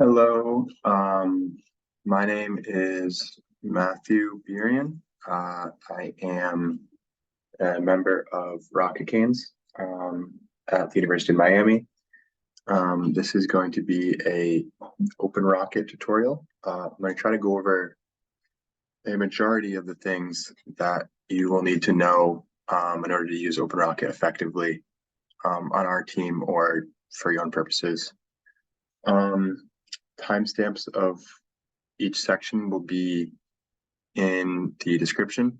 Hello, my name is Matthew Burian. I am a member of Rocket Canes at the University of Miami. This is going to be a OpenRocket tutorial. I'm going to try to go over a majority of the things that you will need to know in order to use OpenRocket effectively on our team or for your own purposes. Timestamps of each section will be in the description.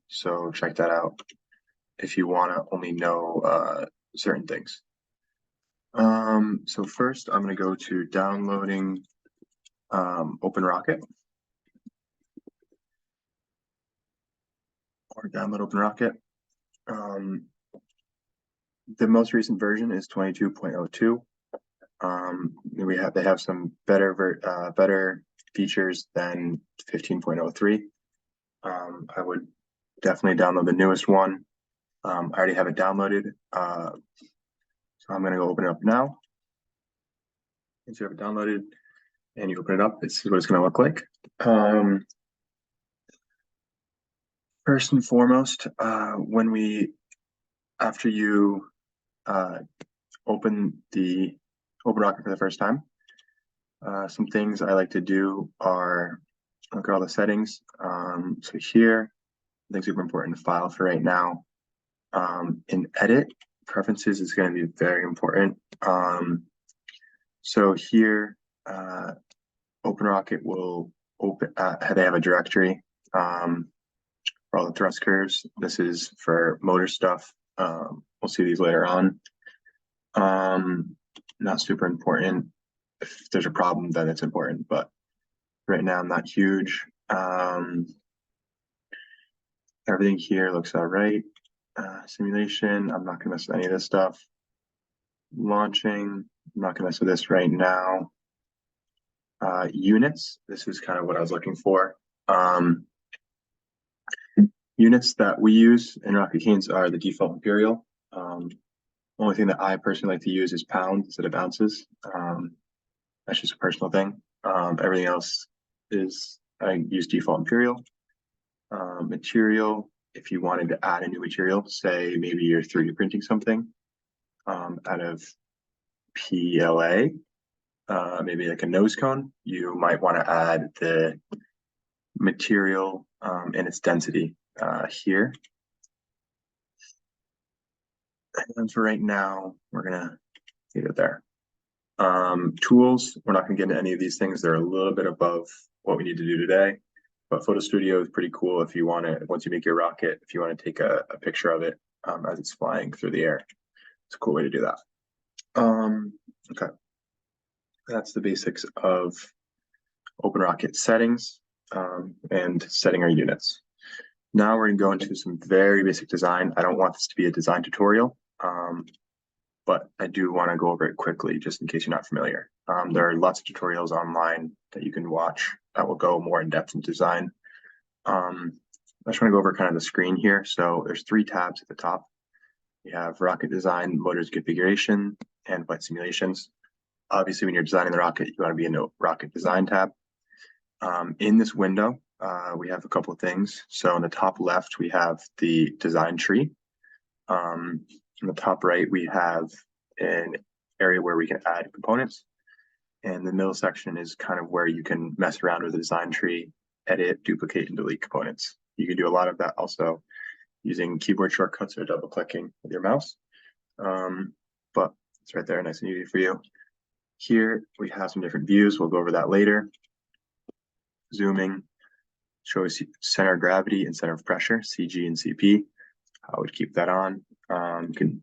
So check that out if you want to only know certain things. So first I'm going to go to downloading OpenRocket or download OpenRocket. The most recent version is 22.02. They have some better features than 15.03. I would definitely download the newest one. I already have it downloaded, so I'm going to go open it up now. Once you have it downloaded and you open it up, this is what it's going to look like. First and foremost, after you open OpenRocket for the first time, some things I like to do are look at all the settings. So here, I think super important file for right now. In edit, preferences is going to be very important. So here, OpenRocket will they have a directory for all the thrust curves. This is for motor stuff. We'll see these later on. Not super important. If there's a problem, then it's important, but right now not huge. Everything here looks all right. Simulation, I'm not gonna mess with any of this stuff. Launching, I'm not gonna mess with this right now. Units, this is kind of what I was looking for. Units that we use in Rocket Canes are the default imperial. Only thing that I personally like to use is pounds instead of ounces. That's just a personal thing. Everything else is, I use default imperial. Material, if you wanted to add a new material, say maybe you're 3D printing something out of PLA, maybe like a nose cone, you might want to add the material and its density here. And for right now, we're gonna leave it there. Tools, we're not gonna get into any of these things. They're a little bit above what we need to do today, but Photo Studio is pretty cool if you want to, once you make your rocket, if you want to take a picture of it as it's flying through the air. It's a cool way to do that. Okay, that's the basics of OpenRocket settings and setting our units. Now we're gonna go into some very basic design. I don't want this to be a design tutorial, but I do want to go over it quickly just in case you're not familiar. There are lots of tutorials online that you can watch that will go more in depth in design. I just want to go over kind of the screen here. So there's 3 tabs at the top. We have rocket design, motors configuration, and flight simulations. Obviously, when you're designing the rocket, you want to be in the rocket design tab. In this window, we have a couple of things. So on the top left, we have the design tree. On the top right, we have an area where we can add components. And the middle section is kind of where you can mess around with the design tree, edit, duplicate, and delete components. You can do a lot of that also using keyboard shortcuts or double clicking with your mouse. But it's right there, nice and easy for you. Here we have some different views. We'll go over that later. Zooming shows center of gravity and center of pressure, CG and CP. I would keep that on.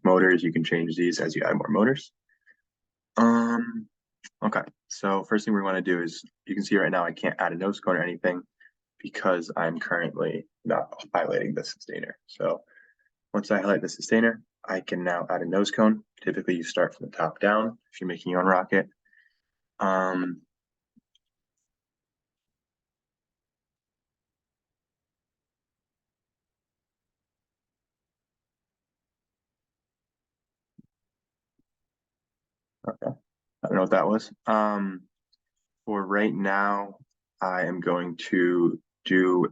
Motors, you can change these as you add more motors. Okay, so first thing we want to do is, you can see right now I can't add a nose cone or anything because I'm currently not highlighting the sustainer. So once I highlight the sustainer, I can now add a nose cone. Typically you start from the top down if you're making your own rocket. Okay, I don't know what that was. For right now, I am going to do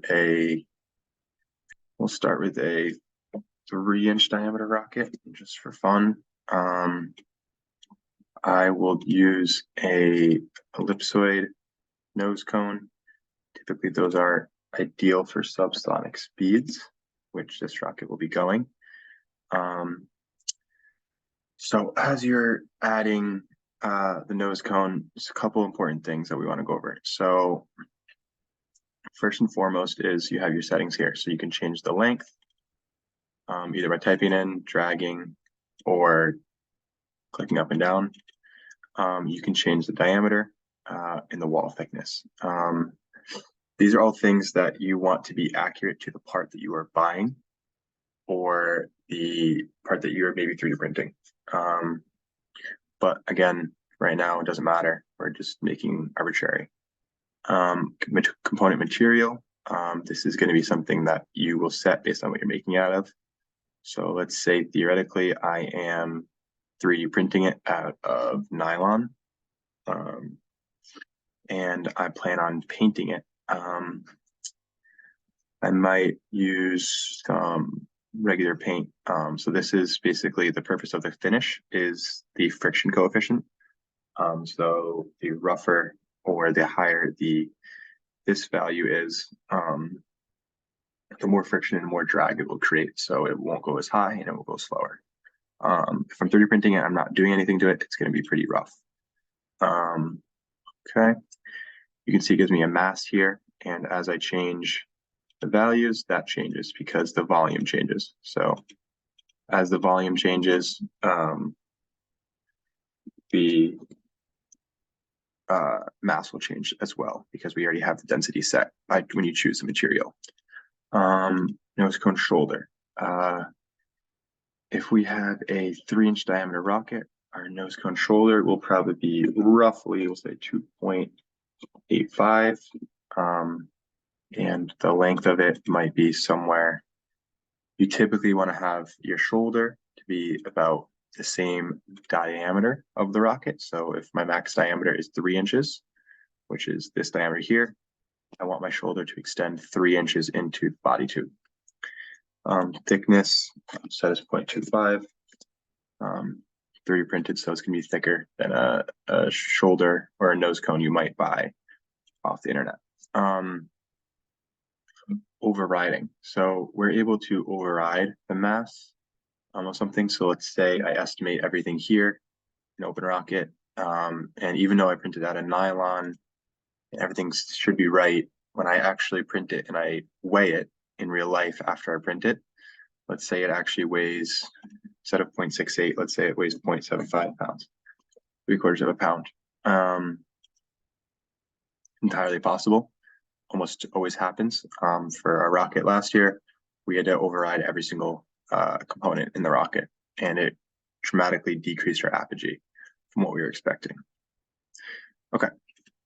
we'll start with a 3-inch diameter rocket just for fun. I will use a ellipsoid nose cone. Typically, those are ideal for subsonic speeds, which this rocket will be going. So as you're adding the nose cone, there's a couple important things that we want to go over. So first and foremost is you have your settings here. So you can change the length either by typing in, dragging, or clicking up and down. You can change the diameter and the wall thickness. These are all things that you want to be accurate to the part that you are buying or the part that you're maybe 3D printing. But again, right now, it doesn't matter. We're just making arbitrary. Component material. This is going to be something that you will set based on what you're making out of. So let's say theoretically, I am 3D printing it out of nylon. And I plan on painting it. I might use some regular paint. So this is basically the purpose of the finish is the friction coefficient. So the rougher or the higher this value is, the more friction and more drag it will create. So it won't go as high and it will go slower. If I'm 3D printing it, I'm not doing anything to it. It's going to be pretty rough. Okay. You can see it gives me a mass here. And as I change the values, that changes because the volume changes. So as the volume changes, the mass will change as well because we already have the density set when you choose the material. Nose cone shoulder. If we have a 3-inch diameter rocket, our nose cone shoulder will probably be roughly, we'll say 2.85. And the length of it might be somewhere. You typically want to have your shoulder to be about the same diameter of the rocket. So if my max diameter is 3 inches, which is this diameter here, I want my shoulder to extend 3 inches into the body tube. Thickness set as 0.25. 3D printed, so it's going to be thicker than a shoulder or a nose cone you might buy off the internet. Overriding. So we're able to override the mass of something. So let's say I estimate everything here in OpenRocket. And even though I printed out a nylon, everything should be right. When I actually print it and I weigh it in real life after I print it, let's say it actually weighs, instead of 0.68, let's say it weighs 0.75 pounds, 3/4 of a pound. Entirely possible. Almost always happens. For our rocket last year, we had to override every single component in the rocket, and it dramatically decreased our apogee from what we were expecting. Okay,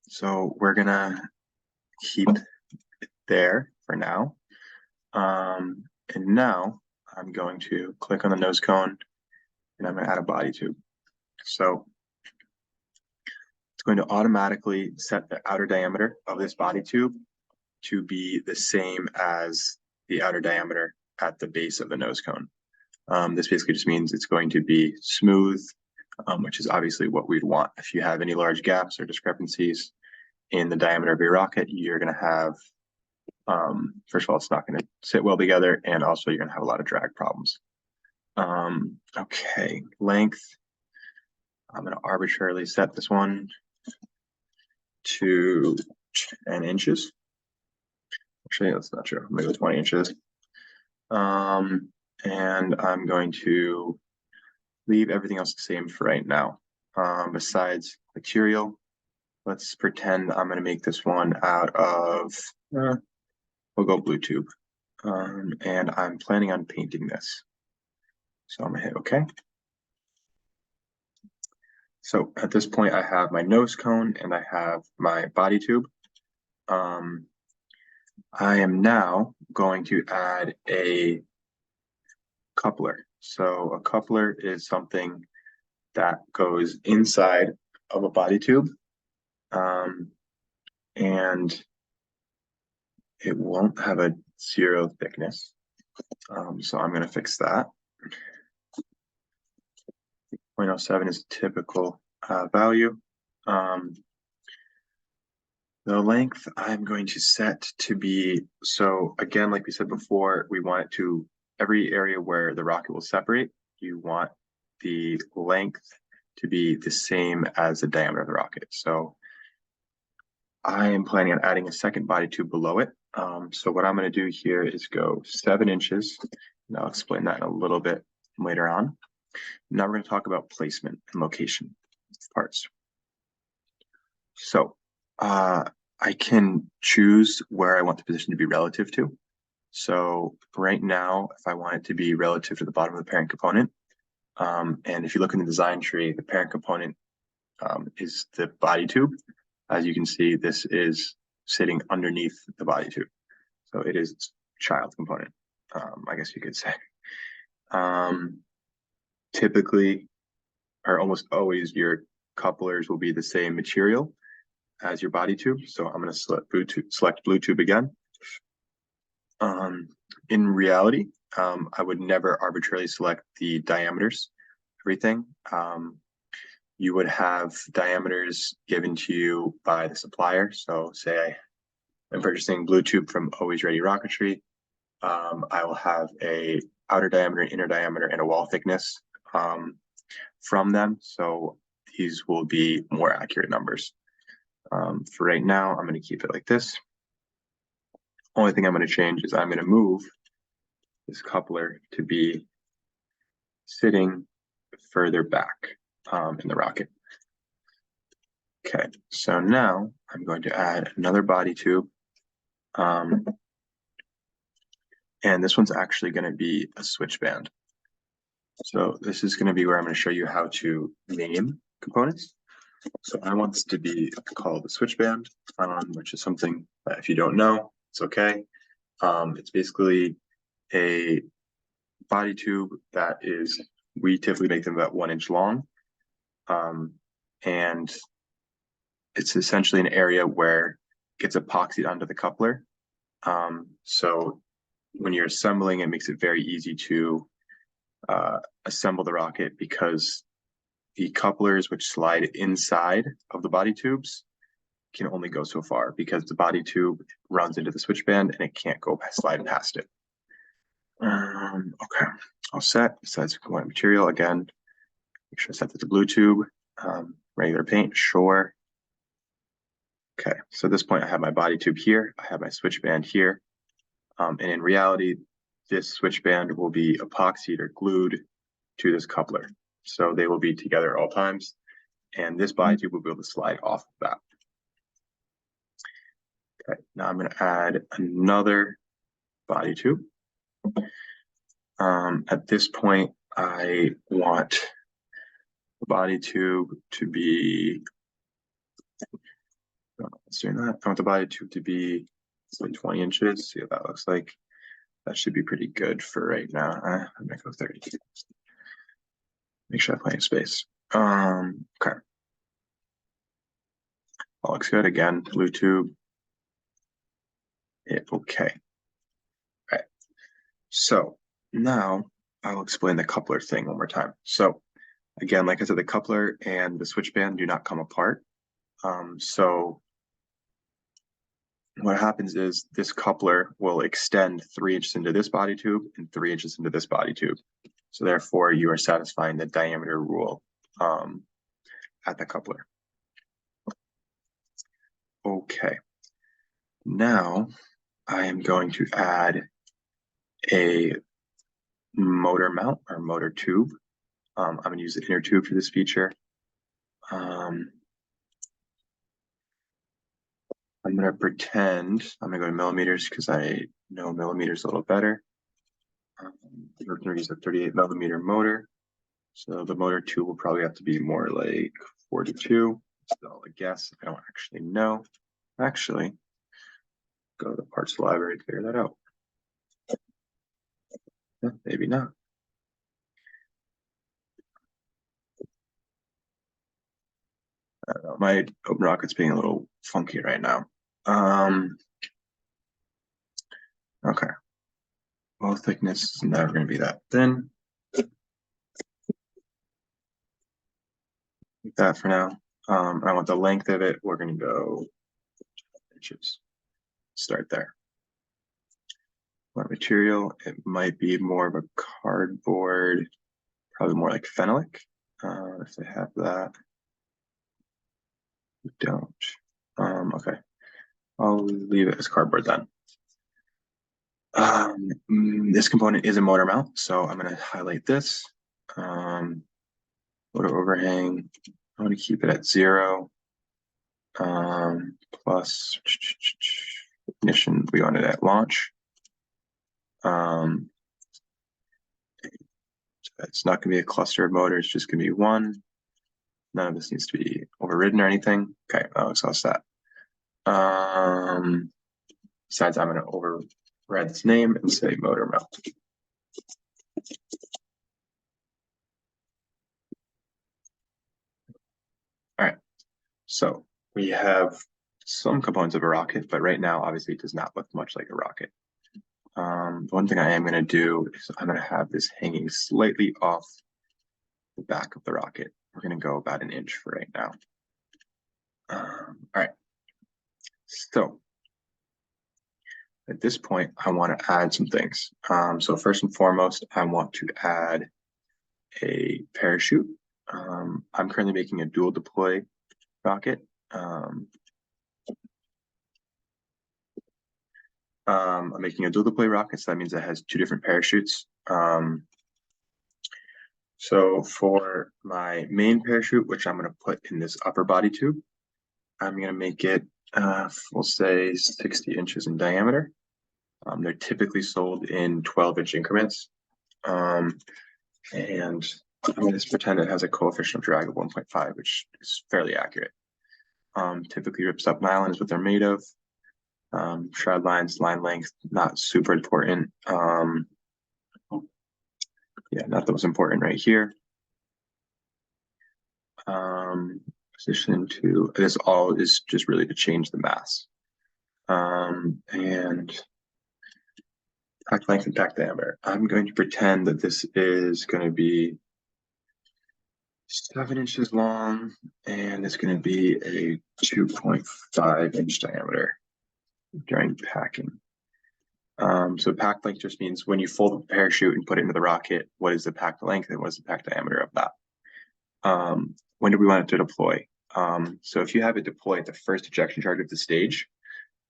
so we're gonna keep it there for now. And now I'm going to click on the nose cone, and I'm gonna add a body tube. So it's going to automatically set the outer diameter of this body tube to be the same as the outer diameter at the base of the nose cone. This basically just means it's going to be smooth, which is obviously what we'd want. If you have any large gaps or discrepancies in the diameter of your rocket, you're going to have, first of all, it's not going to sit well together, and also you're going to have a lot of drag problems. Okay, length. I'm going to arbitrarily set this one to 10 inches. Actually, that's not true. Maybe 20 inches. And I'm going to leave everything else the same for right now. Besides material, let's pretend I'm going to make this one out of, we'll go blue tube. And I'm planning on painting this. So I'm going to hit OK. So at this point, I have my nose cone and I have my body tube. I am now going to add a coupler. So a coupler is something that goes inside of a body tube. and it won't have a 0 thickness. So I'm going to fix that. 0.07 is a typical value. The length I'm going to set to be, so again, like we said before, we want it to, every area where the rocket will separate, you want the length to be the same as the diameter of the rocket. So I am planning on adding a second body tube below it. So what I'm going to do here is go 7 inches, and I'll explain that in a little bit later on. Now we're going to talk about placement and location of parts. So I can choose where I want the position to be relative to. So right now, if I want it to be relative to the bottom of the parent component, and if you look in the design tree, the parent component is the body tube. As you can see, this is sitting underneath the body tube. So it is its child component, I guess you could say. Typically, or almost always, your couplers will be the same material as your body tube. So I'm going to select blue tube again. In reality, I would never arbitrarily select the diameters, everything. You would have diameters given to you by the supplier. So say I'm purchasing blue tube from Always Ready Rocketry. I will have a outer diameter, inner diameter, and a wall thickness from them. So these will be more accurate numbers. For right now, I'm going to keep it like this. Only thing I'm going to change is I'm going to move this coupler to be sitting further back in the rocket. Okay, so now I'm going to add another body tube. And this one's actually going to be a switch band. So this is going to be where I'm going to show you how to name components. So I want this to be called a switch band, which is something that if you don't know, it's okay. It's basically a body tube that is, we typically make them about 1 inch long. And it's essentially an area where it gets epoxied onto the coupler. So when you're assembling, it makes it very easy to assemble the rocket because the couplers which slide inside of the body tubes can only go so far because the body tube runs into the switch band and it can't go slide past it. Okay, all set. Besides component material, again, make sure I set that to blue tube. Regular paint, sure. Okay, so at this point I have my body tube here, I have my switch band here. And in reality, this switch band will be epoxied or glued to this coupler. So they will be together at all times. And this body tube will be able to slide off of that. Okay, now I'm going to add another body tube. At this point, I want the body tube to be, let's do that. I want the body tube to be 20 inches. See what that looks like. That should be pretty good for right now. I'm going to go 30. Make sure I have plenty of space. Okay. All looks good. Again, blue tube. Yeah, okay. All right. So now I'll explain the coupler thing one more time. So again, like I said, the coupler and the switch band do not come apart. So what happens is this coupler will extend 3 inches into this body tube and 3 inches into this body tube. So therefore, you are satisfying the diameter rule at the coupler. Okay. Now I am going to add a motor mount or motor tube. I'm going to use the inner tube for this feature. I'm going to pretend I'm going to go to millimeters because I know millimeters a little better. We're going to use a 38 millimeter motor. So the motor tube will probably have to be more like 42. Still a guess. I don't actually know. Actually, go to the parts library to figure that out. Maybe not. I don't know. My OpenRocket's being a little funky right now. Okay. Well, thickness is never going to be that thin. Like that for now. I want the length of it. We're going to go inches. Start there. What material? It might be more of a cardboard, probably more like phenolic, if they have that. We don't. Okay. I'll leave it as cardboard then. This component is a motor mount, so I'm going to highlight this. Motor overhang. I'm going to keep it at 0. Plus ignition, we want it at launch. It's not going to be a cluster of motors, it's just going to be one. None of this needs to be overridden or anything. Okay, I'll exhaust that. Besides, I'm going to override this name and say motor mount. All right, so we have some components of a rocket, but right now, obviously, it does not look much like a rocket. One thing I am going to do is I'm going to have this hanging slightly off the back of the rocket. We're going to go about 1 inch for right now. All right. So at this point, I want to add some things. So first and foremost, I want to add a parachute. I'm currently making a dual deploy rocket. I'm making a dual deploy rocket, so that means it has 2 different parachutes. So for my main parachute, which I'm going to put in this upper body tube, I'm going to make it, we'll say 60 inches in diameter. They're typically sold in 12-inch increments. And I'm going to pretend it has a coefficient of drag of 1.5, which is fairly accurate. Typically ripstop nylon is what they're made of. Shroud lines, line length, not super important. Yeah, not the most important right here. Position to, this all is just really to change the mass. And pack length and pack diameter. I'm going to pretend that this is going to be 7 inches long, and it's going to be a 2.5-inch diameter during packing. So pack length just means when you fold the parachute and put it into the rocket, what is the pack length and what is the pack diameter of that? When do we want it to deploy? So if you have it deploy at the first ejection charge of the stage,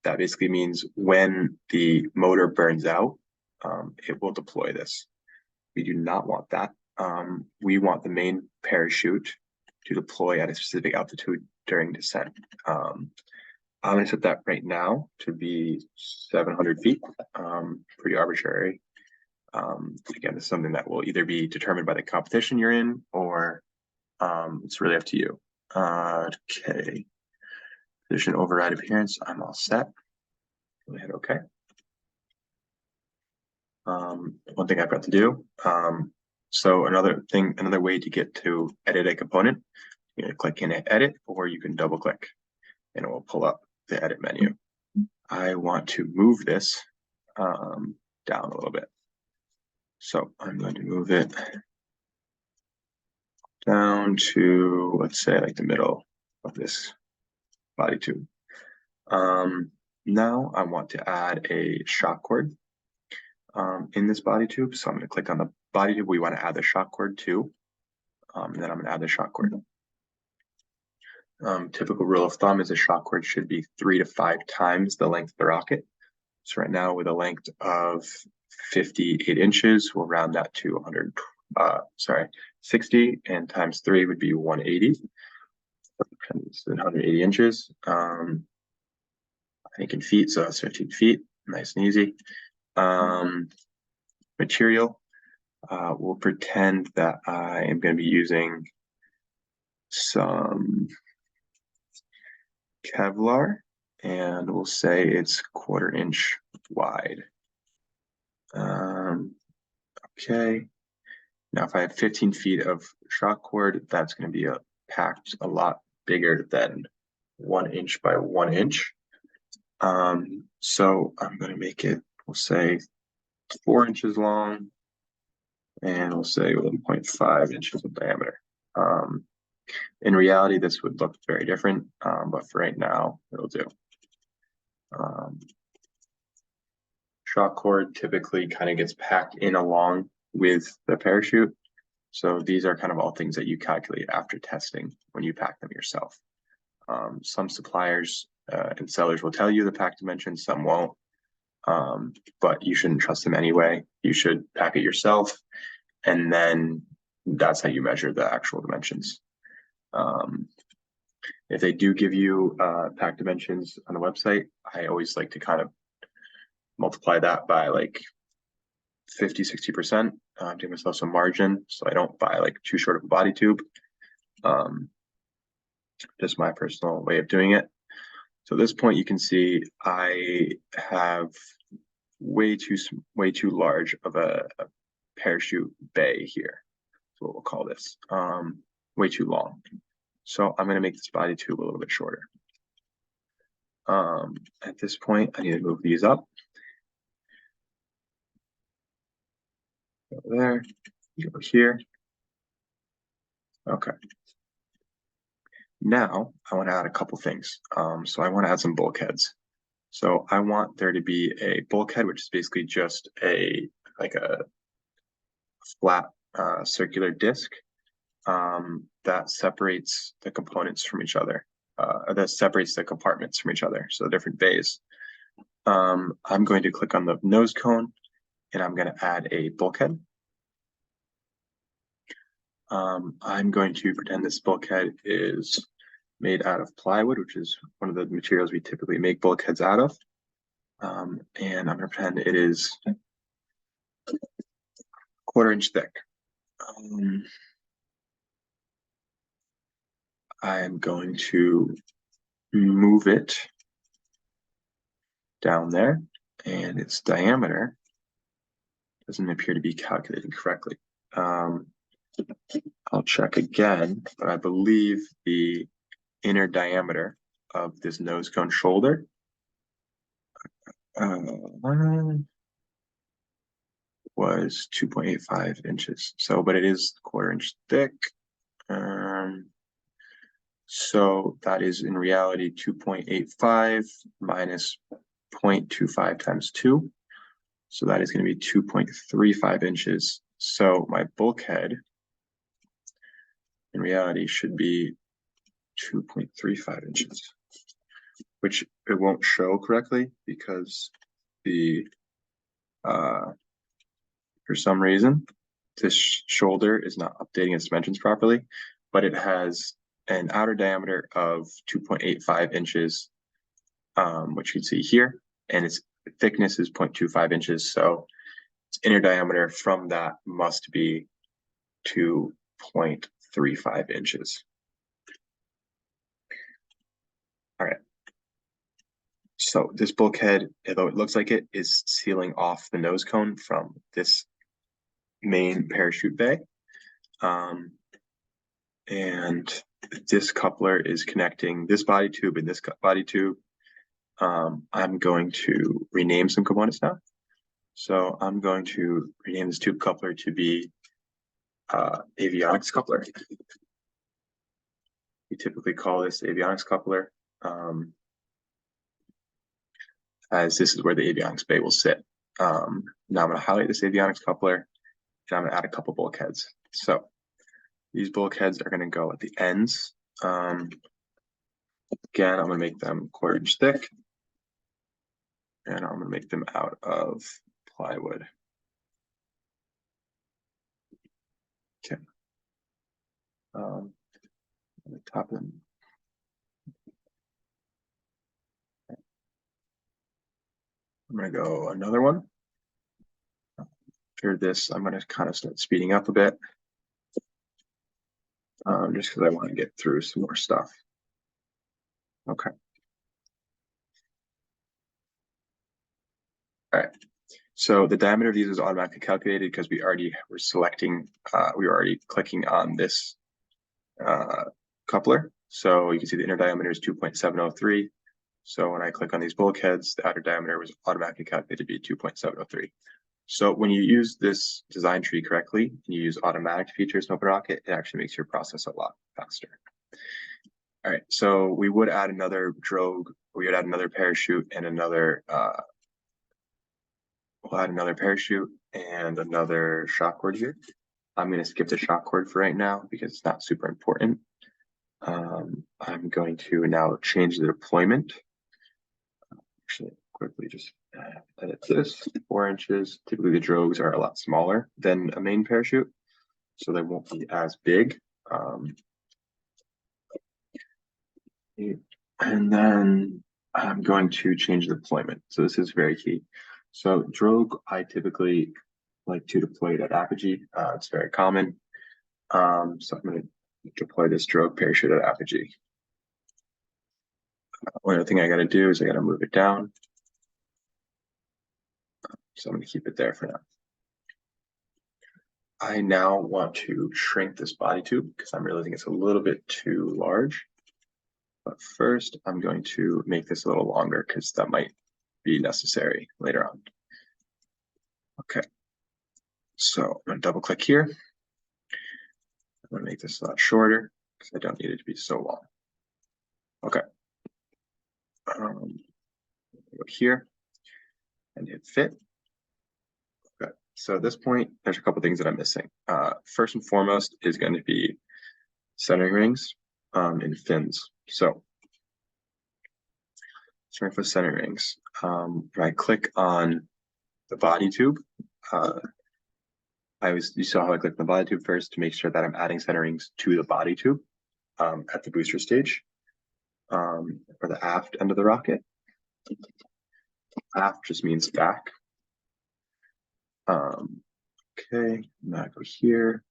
that basically means when the motor burns out, it will deploy this. We do not want that. We want the main parachute to deploy at a specific altitude during descent. I'm going to set that right now to be 700 feet, pretty arbitrary. Again, this is something that will either be determined by the competition you're in, or it's really up to you. Okay. Position override appearance, I'm all set. Go ahead, okay. One thing I forgot to do. So another way to get to edit a component, you can click in edit, or you can double click and it will pull up the edit menu. I want to move this down a little bit. So I'm going to move it down to, let's say, like the middle of this body tube. Now I want to add a shock cord in this body tube. So I'm going to click on the body tube we want to add the shock cord to, and then I'm going to add the shock cord. Typical rule of thumb is a shock cord should be 3 to 5 times the length of the rocket. So right now with a length of 58 inches, we'll round that to 60, and times 3 would be 180. 180 inches. I think in feet, so that's 15 feet. Nice and easy. Material. We'll pretend that I am going to be using some Kevlar, and we'll say it's 1/4 inch wide. Okay. Now, if I have 15 feet of shock cord, that's going to be packed a lot bigger than 1 inch by 1 inch. So I'm going to make it, we'll say 4 inches long, and we'll say 1.5 inches in diameter. In reality, this would look very different, but for right now, it'll do. Shock cord typically kind of gets packed in along with the parachute. So these are kind of all things that you calculate after testing when you pack them yourself. Some suppliers and sellers will tell you the pack dimensions, some won't, but you shouldn't trust them anyway. You should pack it yourself, and then that's how you measure the actual dimensions. If they do give you pack dimensions on the website, I always like to kind of multiply that by like 50–60%, give myself some margin so I don't buy like too short of a body tube. Just my personal way of doing it. So at this point, you can see I have way too large of a parachute bay here. That's what we'll call this. Way too long. So I'm going to make this body tube a little bit shorter. At this point, I need to move these up. Over there, over here. Okay. Now I want to add a couple things. So I want to add some bulkheads. So I want there to be a bulkhead, which is basically just a flat circular disc that separates the components from each other, that separates the compartments from each other, so different bays. I'm going to click on the nose cone, and I'm going to add a bulkhead. I'm going to pretend this bulkhead is made out of plywood, which is one of the materials we typically make bulkheads out of. And I'm going to pretend it is 1/4 inch thick. I'm going to move it down there, and its diameter doesn't appear to be calculated correctly. I'll check again, but I believe the inner diameter of this nose cone shoulder was 2.85 inches. So, but it is 1/4 inch thick. So that is in reality 2.85 minus 0.25 times 2. So that is going to be 2.35 inches. So my bulkhead in reality should be 2.35 inches, which it won't show correctly because the for some reason this shoulder is not updating its dimensions properly, but it has an outer diameter of 2.85 inches, which you can see here, and its thickness is 0.25 inches. So its inner diameter from that must be 2.35 inches. All right. So this bulkhead, although it looks like it, is sealing off the nose cone from this main parachute bay. And this coupler is connecting this body tube and this body tube. I'm going to rename some components now. So I'm going to rename this tube coupler to be Avionics coupler. We typically call this Avionics coupler, as this is where the Avionics bay will sit. Now I'm going to highlight this Avionics coupler, and I'm going to add a couple bulkheads. So these bulkheads are going to go at the ends. Again, I'm going to make them 1/4 inch thick, and I'm going to make them out of plywood. Okay. On the top of them. I'm going to go another one. After this, I'm going to kind of start speeding up a bit, just because I want to get through some more stuff. Okay. All right. So the diameter of these is automatically calculated because we already were selecting, we were already clicking on this coupler. So you can see the inner diameter is 2.703. So when I click on these bulkheads, the outer diameter was automatically calculated to be 2.703. So when you use this design tree correctly, and you use automatic features in OpenRocket, it actually makes your process a lot faster. All right, so we would add another drogue, we would add another parachute and another, we'll add another parachute and another shock cord here. I'm going to skip the shock cord for right now because it's not super important. I'm going to now change the deployment. Actually, quickly just edit this 4 inches. Typically, the drogues are a lot smaller than a main parachute, so they won't be as big. And then I'm going to change the deployment. So this is very key. So Drogue, I typically like to deploy it at apogee. It's very common. So I'm going to deploy this Drogue parachute at apogee. One other thing I got to do is I got to move it down. So I'm going to keep it there for now. I now want to shrink this body tube because I'm realizing it's a little bit too large. But first, I'm going to make this a little longer because that might be necessary later on. Okay, so I'm going to double click here. I'm going to make this a lot shorter because I don't need it to be so long. Okay. Go here and hit fit. Okay, so at this point, there's a couple things that I'm missing. First and foremost is going to be centering rings and fins. So starting with center rings, when I click on the body tube, you saw how I clicked on the body tube first to make sure that I'm adding center rings to the body tube at the booster stage or the aft end of the rocket. Aft just means back. Okay, now I go here.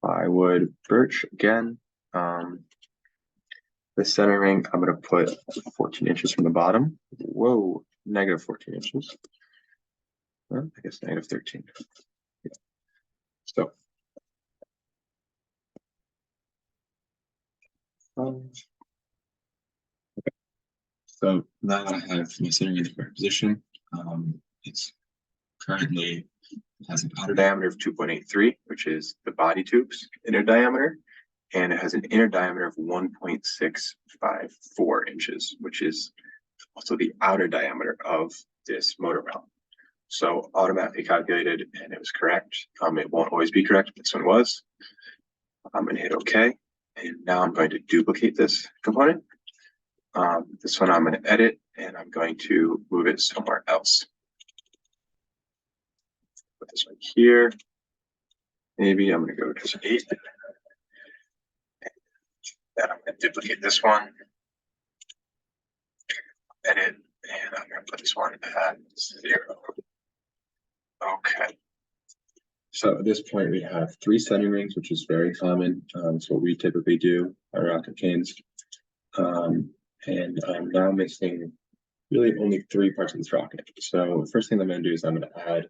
Plywood, birch again. The center ring, I'm going to put 14 inches from the bottom. Whoa, negative 14 inches. Well, I guess negative 13. Yeah. So, okay. So now I have my center in the correct position. It's currently has an outer diameter of 2.83, which is the body tube's inner diameter, and it has an inner diameter of 1.654 inches, which is also the outer diameter of this motor mount. So automatically calculated, and it was correct. It won't always be correct, but this one was. I'm going to hit OK, and now I'm going to duplicate this component. This one I'm going to edit, and I'm going to move it somewhere else. Put this one here. Maybe I'm going to go to 8. Then I'm going to duplicate this one. Edit, and I'm going to put this one at 0. Okay. So at this point, we have 3 centering rings, which is very common. It's what we typically do on rocket chains. And I'm now missing really only 3 parts of this rocket. So the first thing I'm going to do is I'm going to add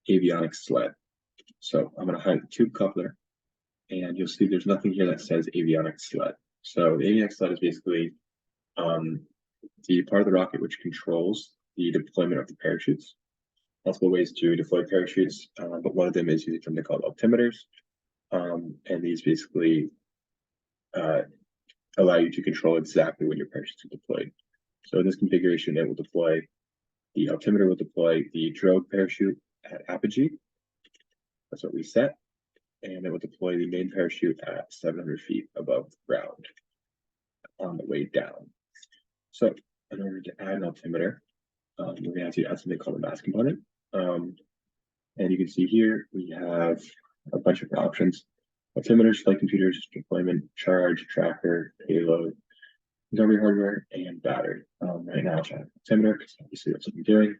Avionics sled. So I'm going to hide the tube coupler, and you'll see there's nothing here that says Avionics sled. So the Avionics sled is basically the part of the rocket which controls the deployment of the parachutes. Multiple ways to deploy parachutes, but one of them is using something called altimeters. And these basically allow you to control exactly when your parachutes are deployed. So in this configuration, it will deploy, the altimeter will deploy the Drogue parachute at apogee. That's what we set. And it will deploy the main parachute at 700 feet above the ground on the way down. So in order to add an altimeter, we're going to have to add something called a mass component. And you can see here we have a bunch of options: altimeters, flight computers, deployment, charge, tracker, payload, memory hardware, and battery. Right now, I'll add altimeter because obviously that's what I'm doing.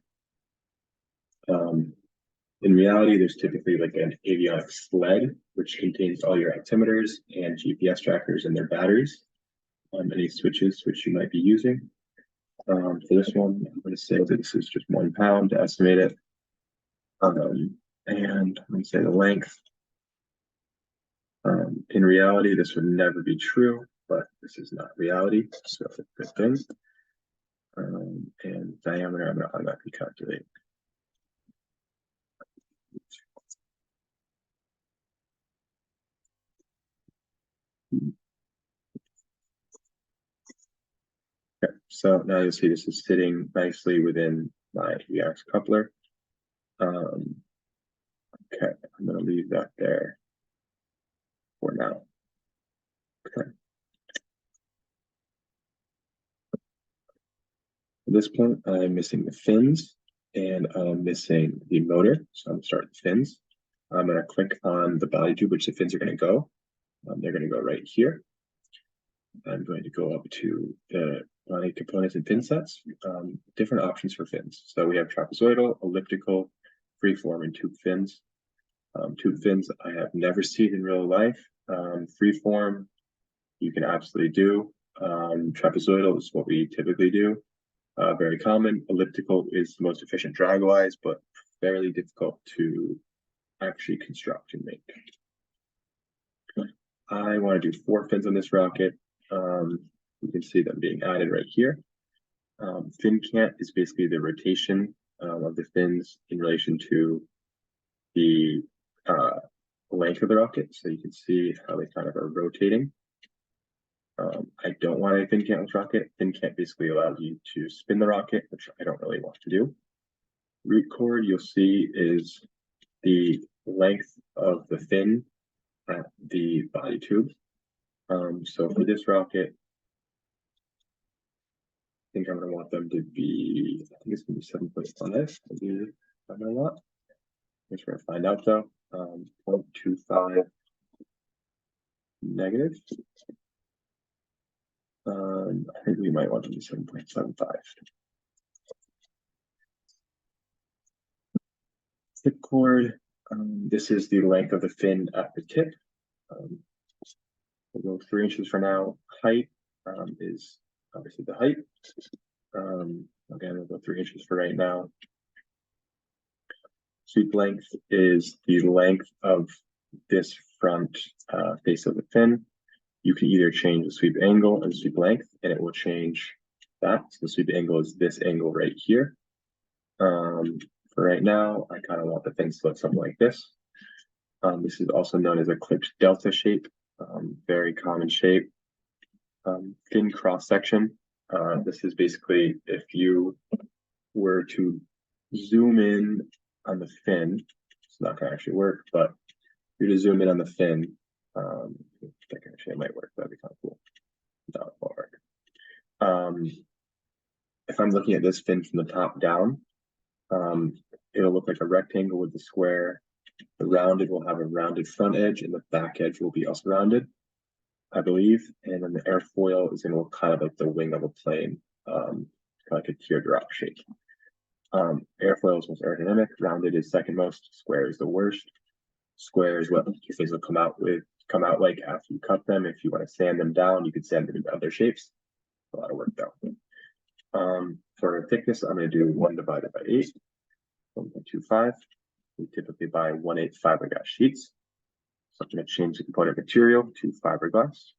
In reality, there's typically like an avionics sled, which contains all your altimeters and GPS trackers and their batteries, any switches which you might be using. For this one, I'm going to say that this is just 1 pound to estimate it. And I'm going to say the length. In reality, this would never be true, but this is not reality, so it's a good thing. And diameter, I'm going to automatically calculate. Okay, so now you'll see this is sitting nicely within my Avionics coupler. Okay, I'm going to leave that there for now. Okay. At this point, I'm missing the fins and I'm missing the motor. So I'm going to start with the fins. I'm going to click on the body tube, which the fins are going to go. They're going to go right here. I'm going to go up to the body components and fin sets, different options for fins. So we have trapezoidal, elliptical, freeform, and tube fins. Tube fins I have never seen in real life. Freeform, you can absolutely do. Trapezoidal is what we typically do. Very common. Elliptical is the most efficient drag-wise, but fairly difficult to actually construct and make. I want to do 4 fins on this rocket. You can see them being added right here. Fin cant is basically the rotation of the fins in relation to the length of the rocket. So you can see how they kind of are rotating. I don't want a fin cant on this rocket. Fin cant basically allows you to spin the rocket, which I don't really want to do. Root chord, you'll see, is the length of the fin at the body tube. So for this rocket, I think I'm going to want them to be, I think it's going to be 7.5. Maybe I'm going to want. Guess we're going to find out though. 0.25 negative. I think we might want to do 7.75. Tip chord. This is the length of the fin at the tip. We'll go 3 inches for now. Height is obviously the height. Again, we'll go 3 inches for right now. Sweep length is the length of this front face of the fin. You can either change the sweep angle and sweep length, and it will change that. So the sweep angle is this angle right here. For right now, I kind of want the fin to look something like this. This is also known as a clipped delta shape, very common shape. Fin cross section. This is basically if you were to zoom in on the fin, it's not going to actually work, but if you're to zoom in on the fin, I think actually it might work. That'd be kind of cool. No, it won't work. If I'm looking at this fin from the top down, it'll look like a rectangle with the square. The rounded will have a rounded front edge, and the back edge will be also rounded, I believe. And then the airfoil is going to look kind of like the wing of a plane, kind of like a teardrop shape. Airfoil is most aerodynamic. Rounded is second most. Square is the worst. Square is what your fins will come out like after you cut them. If you want to sand them down, you could sand them into other shapes. A lot of work though. For thickness, I'm going to do 1 divided by 8, 1.25. We typically buy 1/8 fiberglass sheets. So I'm going to change the component material to fiberglass.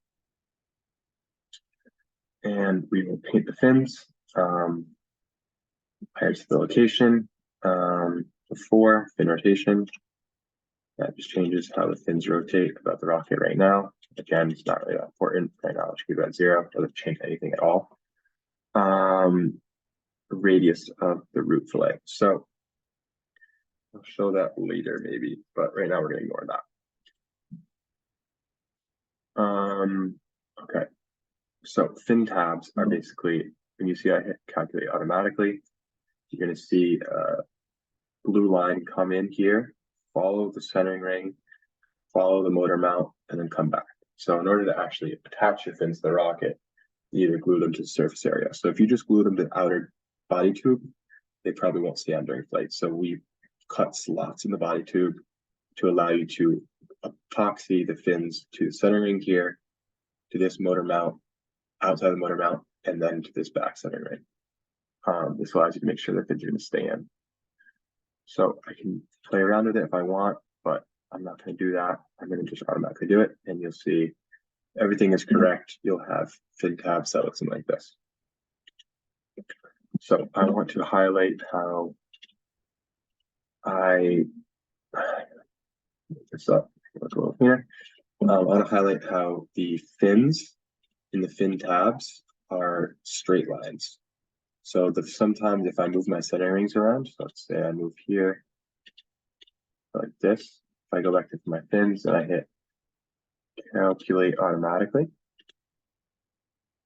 And we will paint the fins. Here's the location. Before fin rotation. That just changes how the fins rotate about the rocket right now. Again, it's not really that important. Right now, it should be about 0. It doesn't change anything at all. Radius of the root fillet. So I'll show that later maybe, but right now we're going to ignore that. Okay. So fin tabs are basically, when you see I hit calculate automatically, you're going to see a blue line come in here, follow the centering ring, follow the motor mount, and then come back. So in order to actually attach your fins to the rocket, you either glue them to the surface area. So if you just glue them to the outer body tube, they probably won't stay on during flight. So we cut slots in the body tube to allow you to epoxy the fins to the centering ring here, to this motor mount, outside the motor mount, and then to this back centering ring. This allows you to make sure the fins are going to stay in. So I can play around with it if I want, but I'm not going to do that. I'm going to just automatically do it, and you'll see everything is correct, you'll have fin tabs that look something like this. So I want to highlight how this up, look a little here. I want to highlight how the fins in the fin tabs are straight lines. So sometimes if I move my center rings around, so let's say I move here like this, if I go back to my fins and I hit calculate automatically,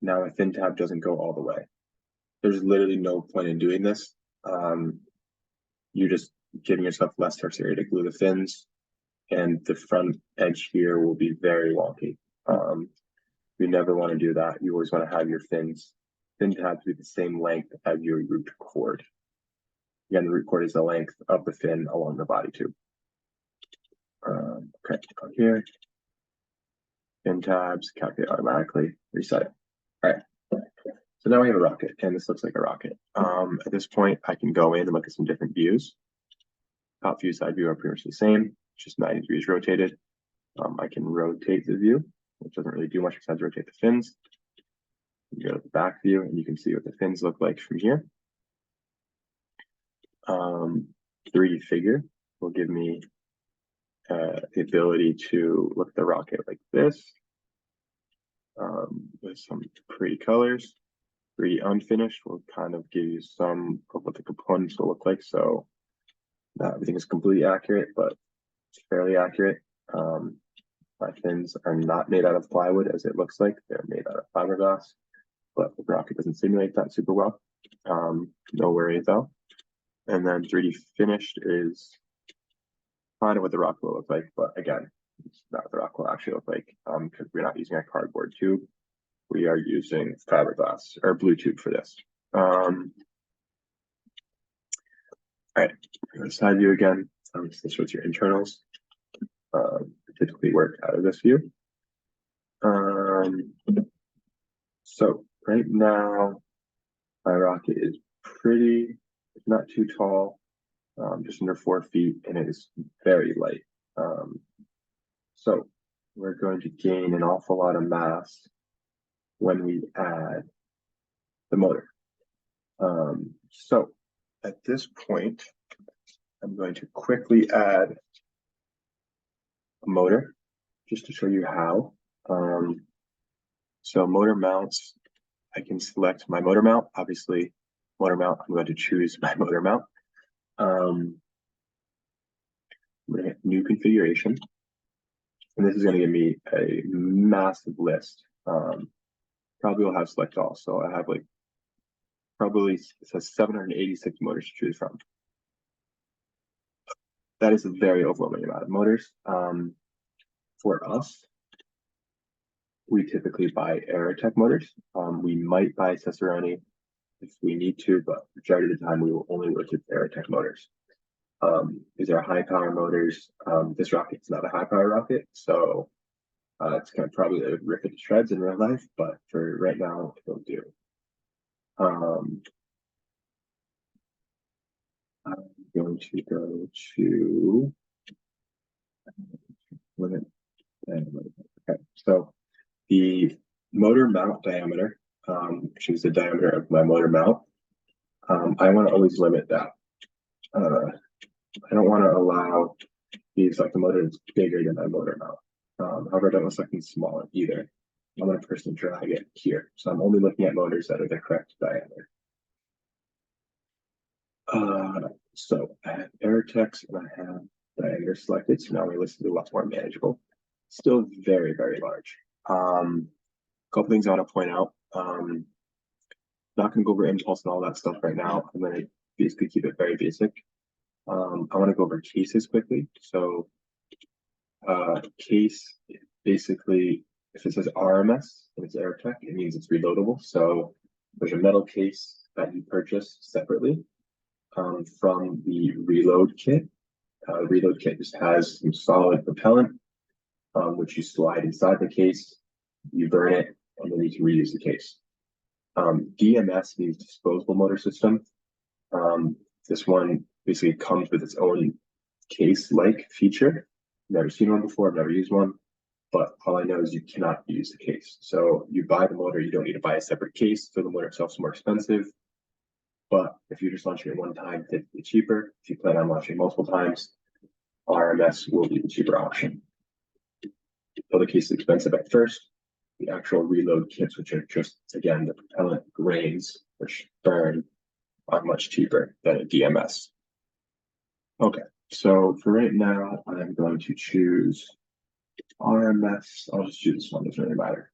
now my fin tab doesn't go all the way. There's literally no point in doing this. You're just giving yourself less surface area to glue the fins, and the front edge here will be very wonky. You never want to do that. You always want to have your fin tabs be the same length as your root cord. Again, the root cord is the length of the fin along the body tube. Okay, go here. Fin tabs, calculate automatically, reset it. All right. So now we have a rocket, and this looks like a rocket. At this point, I can go in and look at some different views. Top view, side view are pretty much the same, just 90 degrees rotated. I can rotate the view, which doesn't really do much besides rotate the fins. You go to the back view, and you can see what the fins look like from here. 3D figure will give me the ability to look at the rocket like this, with some pretty colors. 3D unfinished will kind of give you some of what the components will look like. So not everything is completely accurate, but it's fairly accurate. My fins are not made out of plywood as it looks like. They're made out of fiberglass, but the rocket doesn't simulate that super well. No worries though. And then 3D finished is kind of what the rocket will look like, but again, it's not what the rocket will actually look like, because we're not using a cardboard tube. We are using fiberglass or blue tube for this. All right, side view again. This shows your internals. Typically work out of this view. So right now, my rocket is pretty, it's not too tall, just under 4 feet, and it is very light. So we're going to gain an awful lot of mass when we add the motor. So at this point, I'm going to quickly add a motor just to show you how. So motor mounts, I can select my motor mount. Obviously, motor mount, I'm going to choose my motor mount. I'm going to hit new configuration. And this is going to give me a massive list. Probably will have select all. So I have like probably, it says 786 motors to choose from. That is a very overwhelming amount of motors. For us, we typically buy Aerotech motors. We might buy Cicerone if we need to, but majority of the time we will only work with Aerotech motors. These are high power motors. This rocket's not a high power rocket, so it's going to probably rip it to shreds in real life, but for right now, it'll do. I'm going to go to limit. Okay, so the motor mount diameter, which is the diameter of my motor mount, I want to always limit that. I don't want to allow these like the motor that's bigger than my motor mount. However, I don't want something smaller either. I'm going to personally drag it here. So I'm only looking at motors that are the correct diameter. So I have Aerotechs and I have diameter selected. So now my list is a lot more manageable. Still very, very large. A couple things I want to point out. Not going to go over impulse and all that stuff right now. I'm going to basically keep it very basic. I want to go over cases quickly. So case, basically, if it says RMS and it's Aerotech, it means it's reloadable. So there's a metal case that you purchase separately from the reload kit. Reload kit just has some solid propellant, which you slide inside the case, you burn it, and then you can reuse the case. DMS means disposable motor system. This one basically comes with its own case-like feature. Never seen one before, I've never used one. but all I know is you cannot use the case. So you buy the motor, you don't need to buy a separate case, so the motor itself is more expensive. But if you're just launching it one time, it's cheaper. If you plan on launching multiple times, RMS will be the cheaper option. So the case is expensive at first. The actual reload kits, which are just, again, the propellant grains, which burn, are much cheaper than a DMS. Okay, so for right now, I'm going to choose RMS. I'll just choose this one, doesn't really matter.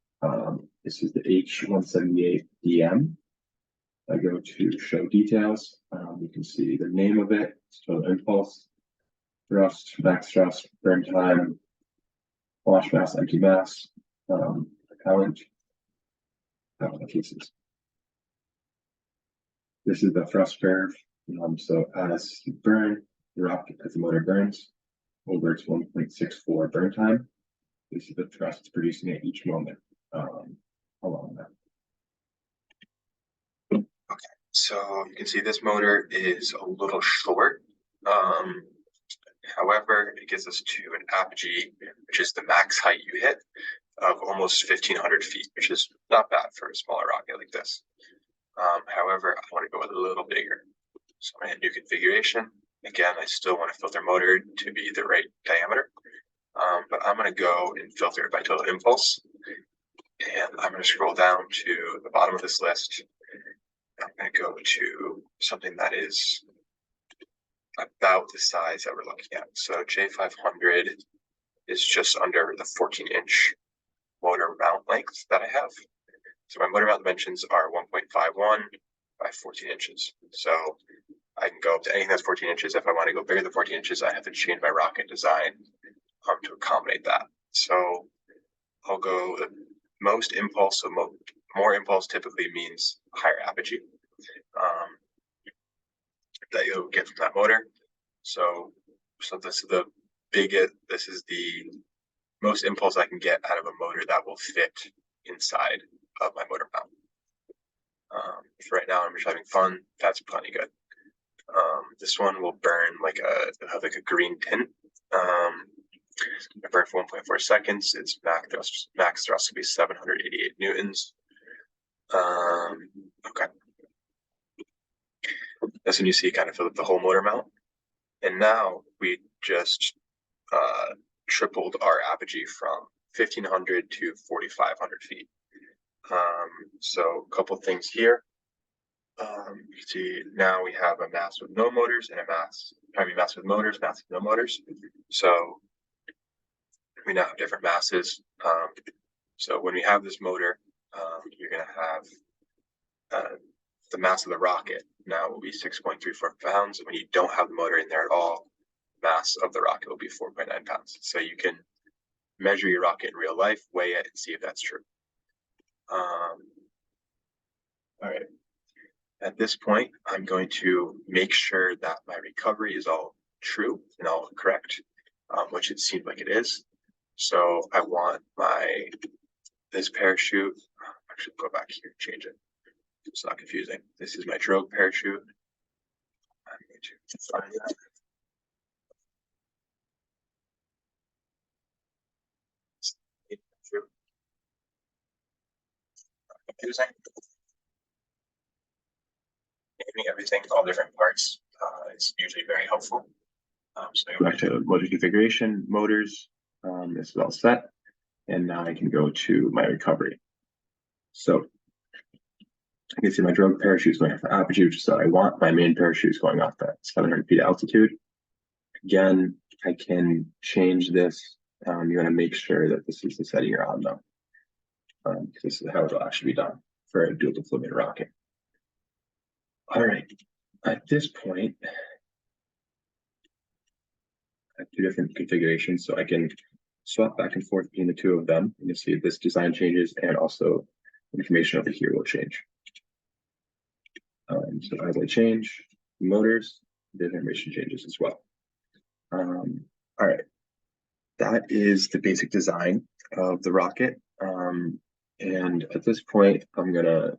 This is the H178DM. I go to show details. You can see the name of it, total impulse, thrust, max thrust, burn time, wash mass, empty mass, propellant cases. This is the thrust curve. So as you burn, the rocket, as the motor burns, over its 1.64 burn time, this is the thrust it's producing at each moment along that. Okay, so you can see this motor is a little short. However, it gets us to an apogee, which is the max height you hit, of almost 1,500 feet, which is not bad for a smaller rocket like this. However, I want to go a little bigger. So I'm going to hit new configuration. Again, I still want to filter motor to be the right diameter, but I'm going to go and filter it by total impulse. And I'm going to scroll down to the bottom of this list. I'm going to go to something that is about the size that we're looking at. So J500 is just under the 14-inch motor mount length that I have. So my motor mount dimensions are 1.51 by 14 inches. So I can go up to anything that's 14 inches. If I want to go bigger than 14 inches, I have to change my rocket design to accommodate that. So I'll go the most impulse. So more impulse typically means higher apogee that you'll get from that motor. So this is the biggest. This is the most impulse I can get out of a motor that will fit inside of my motor mount. For right now, I'm just having fun. That's plenty good. This one will burn have a green tint. It burn for 1.4 seconds. Its max thrust will be 788 newtons. Okay. That's when you see kind of fill up the whole motor mount. And now we just tripled our apogee from 1,500 to 4,500 feet. So a couple things here. You can see now we have a mass with no motors and a mass with motors, mass with no motors. So we now have different masses. So when we have this motor, you're going to have the mass of the rocket now will be 6.34 pounds. When you don't have the motor in there at all, mass of the rocket will be 4.9 pounds. So you can measure your rocket in real life, weigh it, and see if that's true. All right. At this point, I'm going to make sure that my recovery is all true and all correct, which it seems like it is. So I want this parachute. Actually, go back here and change it. It's not confusing. This is my Drogue parachute. I'm going to find that. Confusing. Naming everything, all different parts, is usually very helpful. So I go back to motor configuration, motors. This is all set. And now I can go to my recovery. So I can see my Drogue parachute is going off the apogee, which is what I want. My main parachute is going off at 700 feet altitude. Again, I can change this. You want to make sure that this is the setting you're on, though. Because this is how it'll actually be done for a dual deployment rocket. All right. At this point, I have two different configurations, so I can swap back and forth between the two of them. And you'll see this design changes, and also information over here will change. So as I change motors, the information changes as well. All right, that is the basic design of the rocket. And at this point, I'm gonna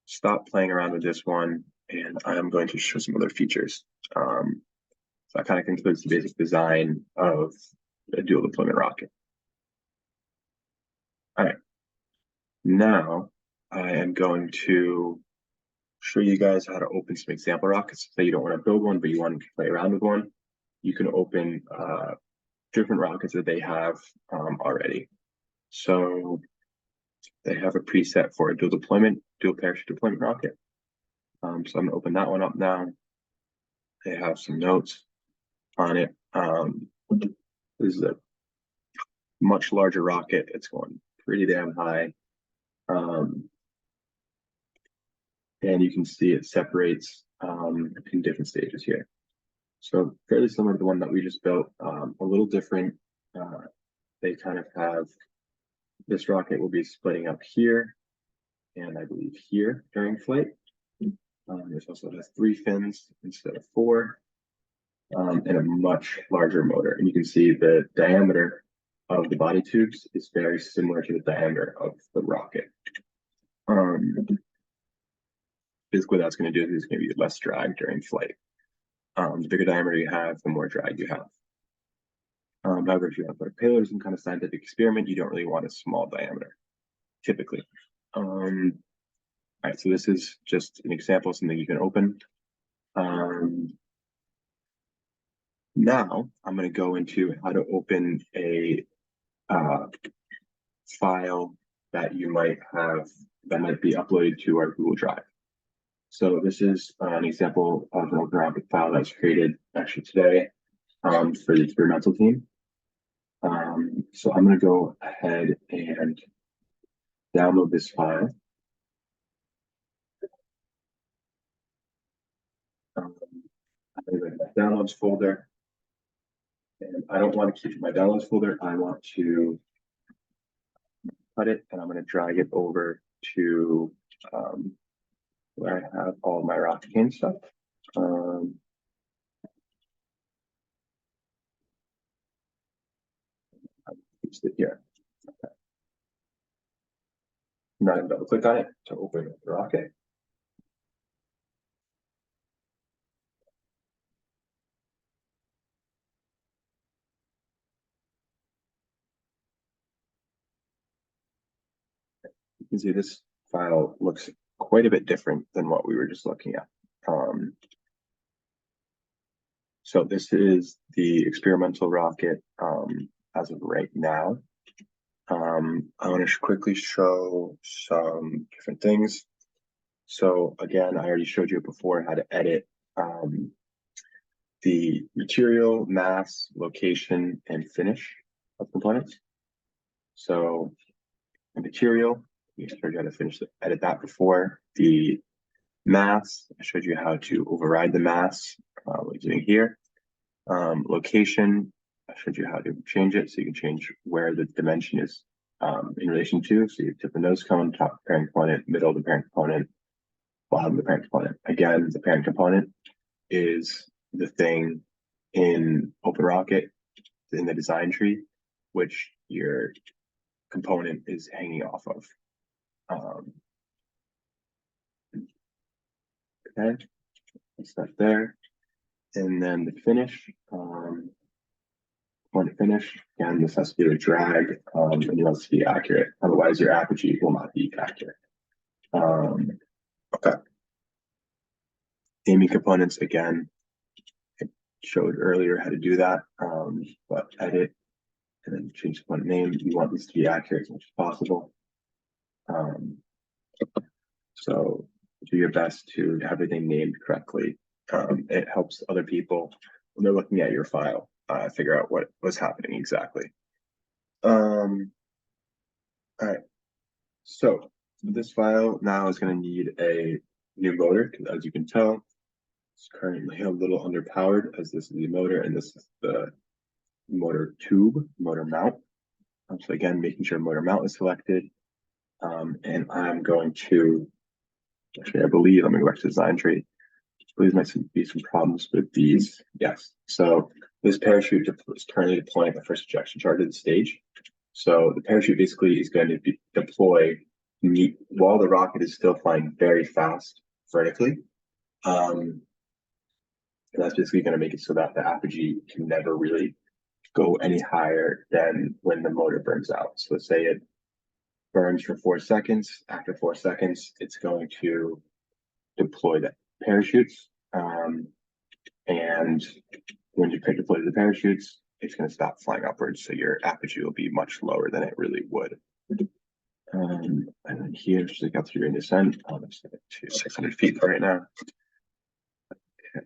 stop playing around with this one, and I'm going to show some other features. So that kind of concludes the basic design of a dual deployment rocket. All right, now I am going to show you guys how to open some example rockets. Say you don't want to build one, but you want to play around with one. You can open different rockets that they have already. So they have a preset for a dual parachute deployment rocket. So I'm gonna open that one up now. They have some notes on it. This is a much larger rocket. It's going pretty damn high. And you can see it separates in different stages here. So fairly similar to the one that we just built, a little different. They kind of have, this rocket will be splitting up here, and I believe here during flight. This also has 3 fins instead of 4, and a much larger motor. And you can see the diameter of the body tubes is very similar to the diameter of the rocket. Basically, that's going to do is it's going to be less drag during flight. The bigger diameter you have, the more drag you have. However, if you want to put a payload or some kind of scientific experiment, you don't really want a small diameter, typically. All right, so this is just an example of something you can open. Now I'm going to go into how to open a file that you might have that might be uploaded to our Google Drive. So this is an example of an OpenRocket file that was created actually today for the experimental team. So I'm going to go ahead and download this file. I'm going to go to my downloads folder. And I don't want to keep it in my downloads folder. I want to cut it, and I'm going to drag it over to where I have all my rocket cane stuff. Paste it here. Okay. I'm not going to double click on it to open the rocket. You can see this file looks quite a bit different than what we were just looking at. So this is the experimental rocket as of right now. I want to quickly show some different things. So again, I already showed you before how to edit the material, mass, location, and finish of components. So the material, we showed you how to edit that before. The mass, I showed you how to override the mass, what you're doing here. Location, I showed you how to change it, so you can change where the dimension is in relation to. So you tip the nose cone, top of the parent component, middle of the parent component, bottom of the parent component. Again, the parent component is the thing in OpenRocket in the design tree, which your component is hanging off of. Okay, let's start there. And then the finish, when to finish, again, this has to be a drag, and it must be accurate. Otherwise, your apogee will not be accurate. Okay. Aiming components, again, I showed earlier how to do that, but edit and then change the component name. You want this to be accurate as much as possible. So do your best to have everything named correctly. It helps other people when they're looking at your file figure out what was happening exactly. All right. So this file now is going to need a new motor, because as you can tell, it's currently a little underpowered, as this is the motor and this is the motor tube, motor mount. So again, making sure motor mount is selected. And I'm going to, actually, I believe, let me go back to design tree. I believe there might be some problems with these. Yes. So this parachute is currently deploying the first ejection charge of the stage. So the parachute basically is going to be deployed while the rocket is still flying very fast vertically. And that's basically going to make it so that the apogee can never really go any higher than when the motor burns out. So let's say it burns for 4 seconds. After 4 seconds, it's going to deploy the parachutes. And when you deploy the parachutes, it's going to stop flying upwards. So your apogee will be much lower than it really would. And then here, just like up through your descent, I'll just set it to 600 feet right now. Okay.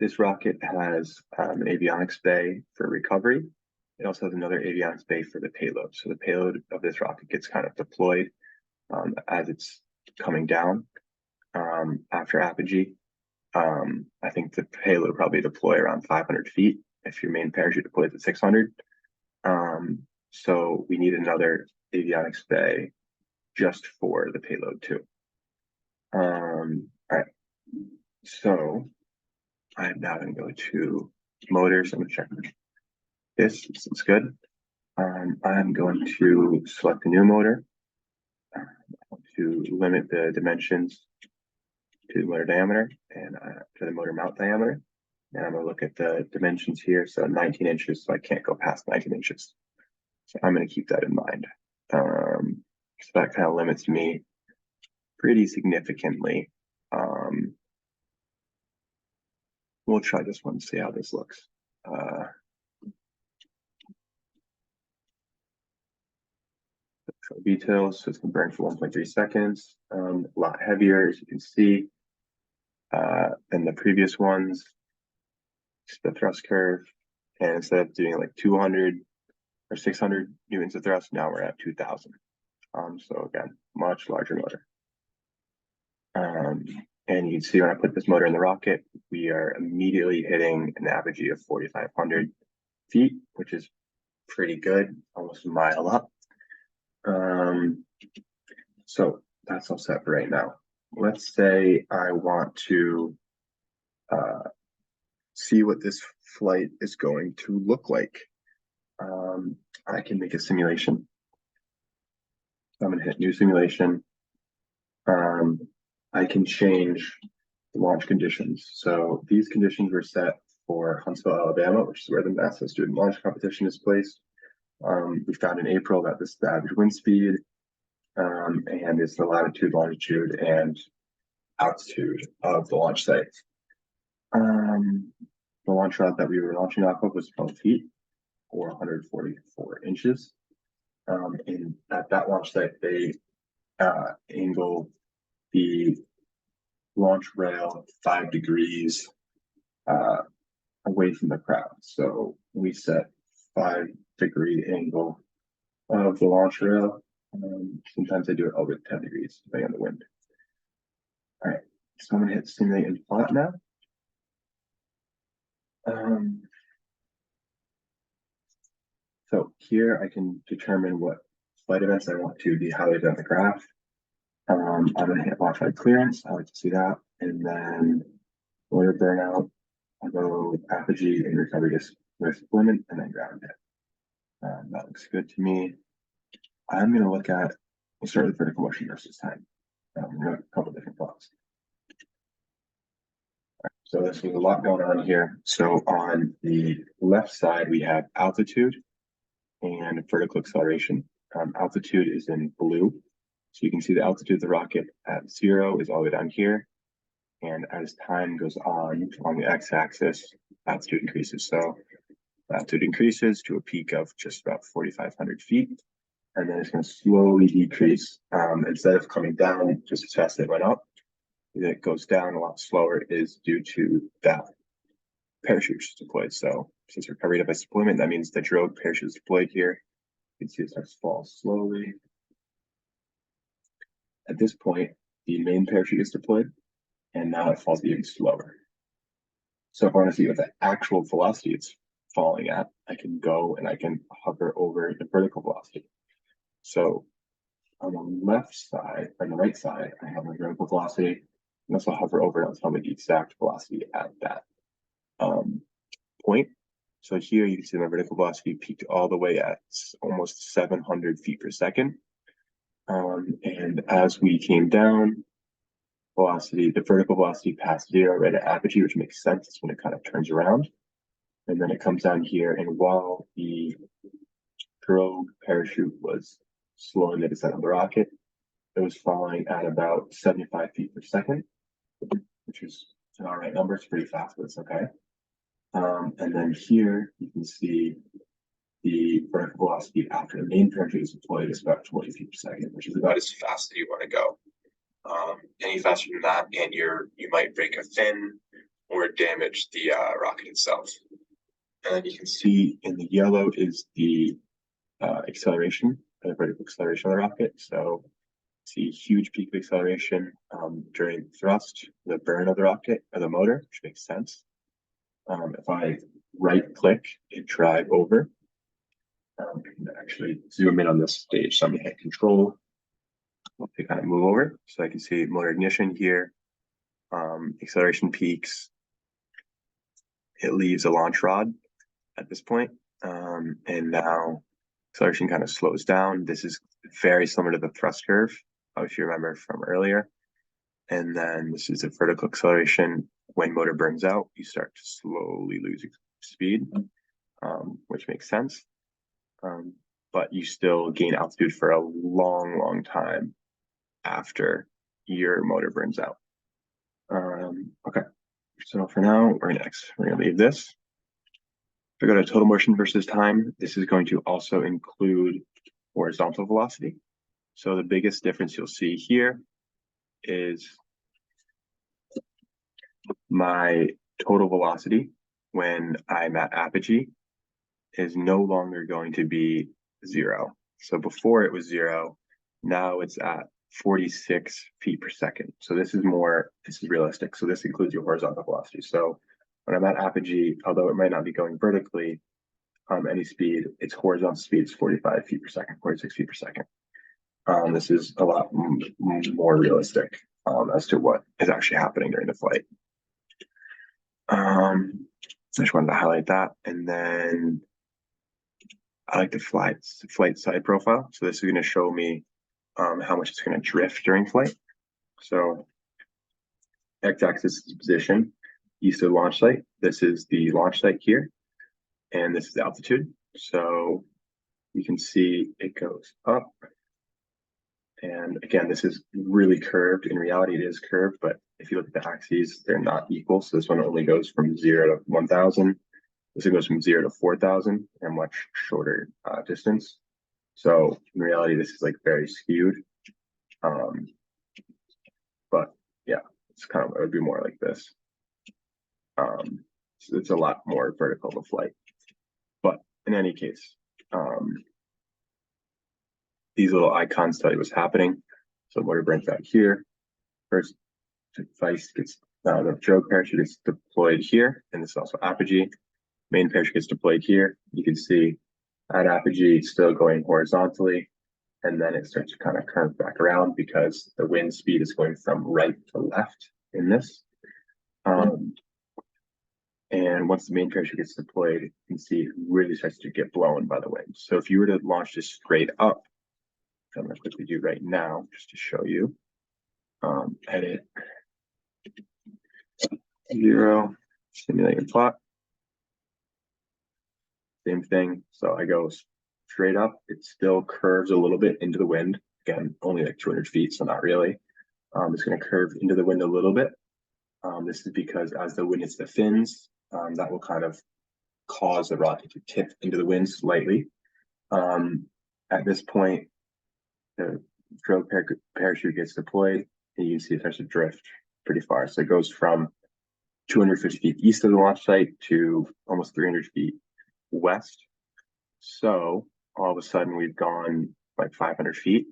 This rocket has an avionics bay for recovery. It also has another avionics bay for the payload. So the payload of this rocket gets kind of deployed as it's coming down after apogee. I think the payload will probably deploy around 500 feet if your main parachute deploys at 600. So we need another avionics bay just for the payload too. All right, so I'm now going to go to motors. I'm going to check this. This looks good. I'm going to select a new motor to limit the dimensions to the motor diameter and to the motor mount diameter. And I'm going to look at the dimensions here. So 19 inches, so I can't go past 19 inches. So I'm going to keep that in mind. So that kind of limits me pretty significantly. We'll try this one, see how this looks. Details, so it's going to burn for 1.3 seconds. A lot heavier, as you can see, than the previous ones. It's the thrust curve, and instead of doing like 200 or 600 newtons of thrust, now we're at 2,000. So again, much larger motor. And you can see when I put this motor in the rocket, we are immediately hitting an apogee of 4,500 feet, which is pretty good, almost a mile up. So that's all set for right now. Let's say I want to see what this flight is going to look like. I can make a simulation. I'm going to hit new simulation. I can change the launch conditions. So these conditions were set for Huntsville, Alabama, which is where the NASA student launch competition is placed. We found in April that this is the average wind speed, and it's the latitude, longitude, and altitude of the launch site. The launch route that we were launching off of was 12 feet or 144 inches. And at that launch site, they angled the launch rail 5 degrees away from the crowd. So we set 5-degree angle of the launch rail. Sometimes they do it over 10 degrees, depending on the wind. All right, so I'm going to hit simulate and plot now. So here I can determine what flight events I want to be highlighted on the graph. I'm going to hit launch flight clearance. I like to see that. And then motor burnout, I'll go apogee and recovery deployment, and then ground hit. That looks good to me. I'm going to look at, we'll start with vertical motion versus time. We're going to a couple different plots. So this was a lot going on here. So on the left side, we have altitude and vertical acceleration. Altitude is in blue. So you can see the altitude of the rocket at 0 is all the way down here. And as time goes on along the x-axis, altitude increases. So altitude increases to a peak of just about 4,500 feet. And then it's going to slowly decrease. Instead of coming down just as fast as it went up, it goes down a lot slower is due to that parachute deployed. So since recovery device deployment, that means the Drogue parachute is deployed here. You can see it starts to fall slowly. At this point, the main parachute is deployed, and now it falls even slower. So if I want to see what the actual velocity it's falling at, I can go and I can hover over the vertical velocity. So on the left side, on the right side, I have my vertical velocity. And also hover over and it'll tell me the exact velocity at that point. So here you can see my vertical velocity peaked all the way at almost 700 feet per second. And as we came down, velocity, the vertical velocity passed 0 right at apogee, which makes sense. It's when it kind of turns around. And then it comes down here. And while the Drogue parachute was slowing the descent of the rocket. It was falling at about 75 feet per second, which is an all right number. It's pretty fast, but it's okay. And then here you can see the vertical velocity after the main parachute is deployed is about 20 feet per second, which is about as fast as you want to go. Any faster than that, and you might break a fin or damage the rocket itself. And then you can see in the yellow is the acceleration, the vertical acceleration of the rocket. So see huge peak of acceleration during thrust, the burn of the rocket or the motor, which makes sense. If I right click and drag over, I can actually zoom in on this stage. So I'm gonna hit control to kind of move over. So I can see motor ignition here, acceleration peaks. It leaves a launch rod at this point. And now acceleration kind of slows down. This is very similar to the thrust curve, if you remember from earlier. And then this is a vertical acceleration. When motor burns out, you start to slowly lose speed, which makes sense. But you still gain altitude for a long, long time after your motor burns out. Okay, so for now, we're gonna leave this. If we go to total motion versus time, this is going to also include horizontal velocity. So the biggest difference you'll see here is my total velocity when I'm at apogee is no longer going to be 0. So before it was 0, now it's at 46 feet per second. So this is realistic. So this includes your horizontal velocity. So when I'm at apogee, although it might not be going vertically, any speed, its horizontal speed is 45 feet per second, 46 feet per second. This is a lot more realistic as to what is actually happening during the flight. I just wanted to highlight that. And then I like the flight side profile. So this is going to show me how much it's going to drift during flight. So x-axis is position, east of the launch site. This is the launch site here, and this is the altitude. So you can see it goes up. And again, this is really curved. In reality, it is curved, but if you look at the axes, they're not equal. So this one only goes from 0 to 1,000. This one goes from 0 to 4,000, a much shorter distance. So in reality, this is like very skewed. But yeah, it would be more like this. So it's a lot more vertical of a flight. But in any case, these little icons tell you what's happening. So motor burns out here. First device gets the Drogue parachute is deployed here, and this is also apogee. Main parachute gets deployed here. You can see at apogee it's still going horizontally, and then it starts to kind of curve back around because the wind speed is going from right to left in this. And once the main parachute gets deployed, you can see it really starts to get blown by the wind. So if you were to launch this straight up, which I'm going to quickly do right now just to show you, edit 0, simulate and plot. Same thing. So I go straight up. It still curves a little bit into the wind. Again, only like 200 feet, so not really. It's going to curve into the wind a little bit. This is because as the wind hits the fins, that will kind of cause the rocket to tip into the wind slightly. At this point, the Drogue parachute gets deployed, and you can see it starts to drift pretty far. So it goes from 250 feet east of the launch site to almost 300 feet west. So all of a sudden we've gone like 500 feet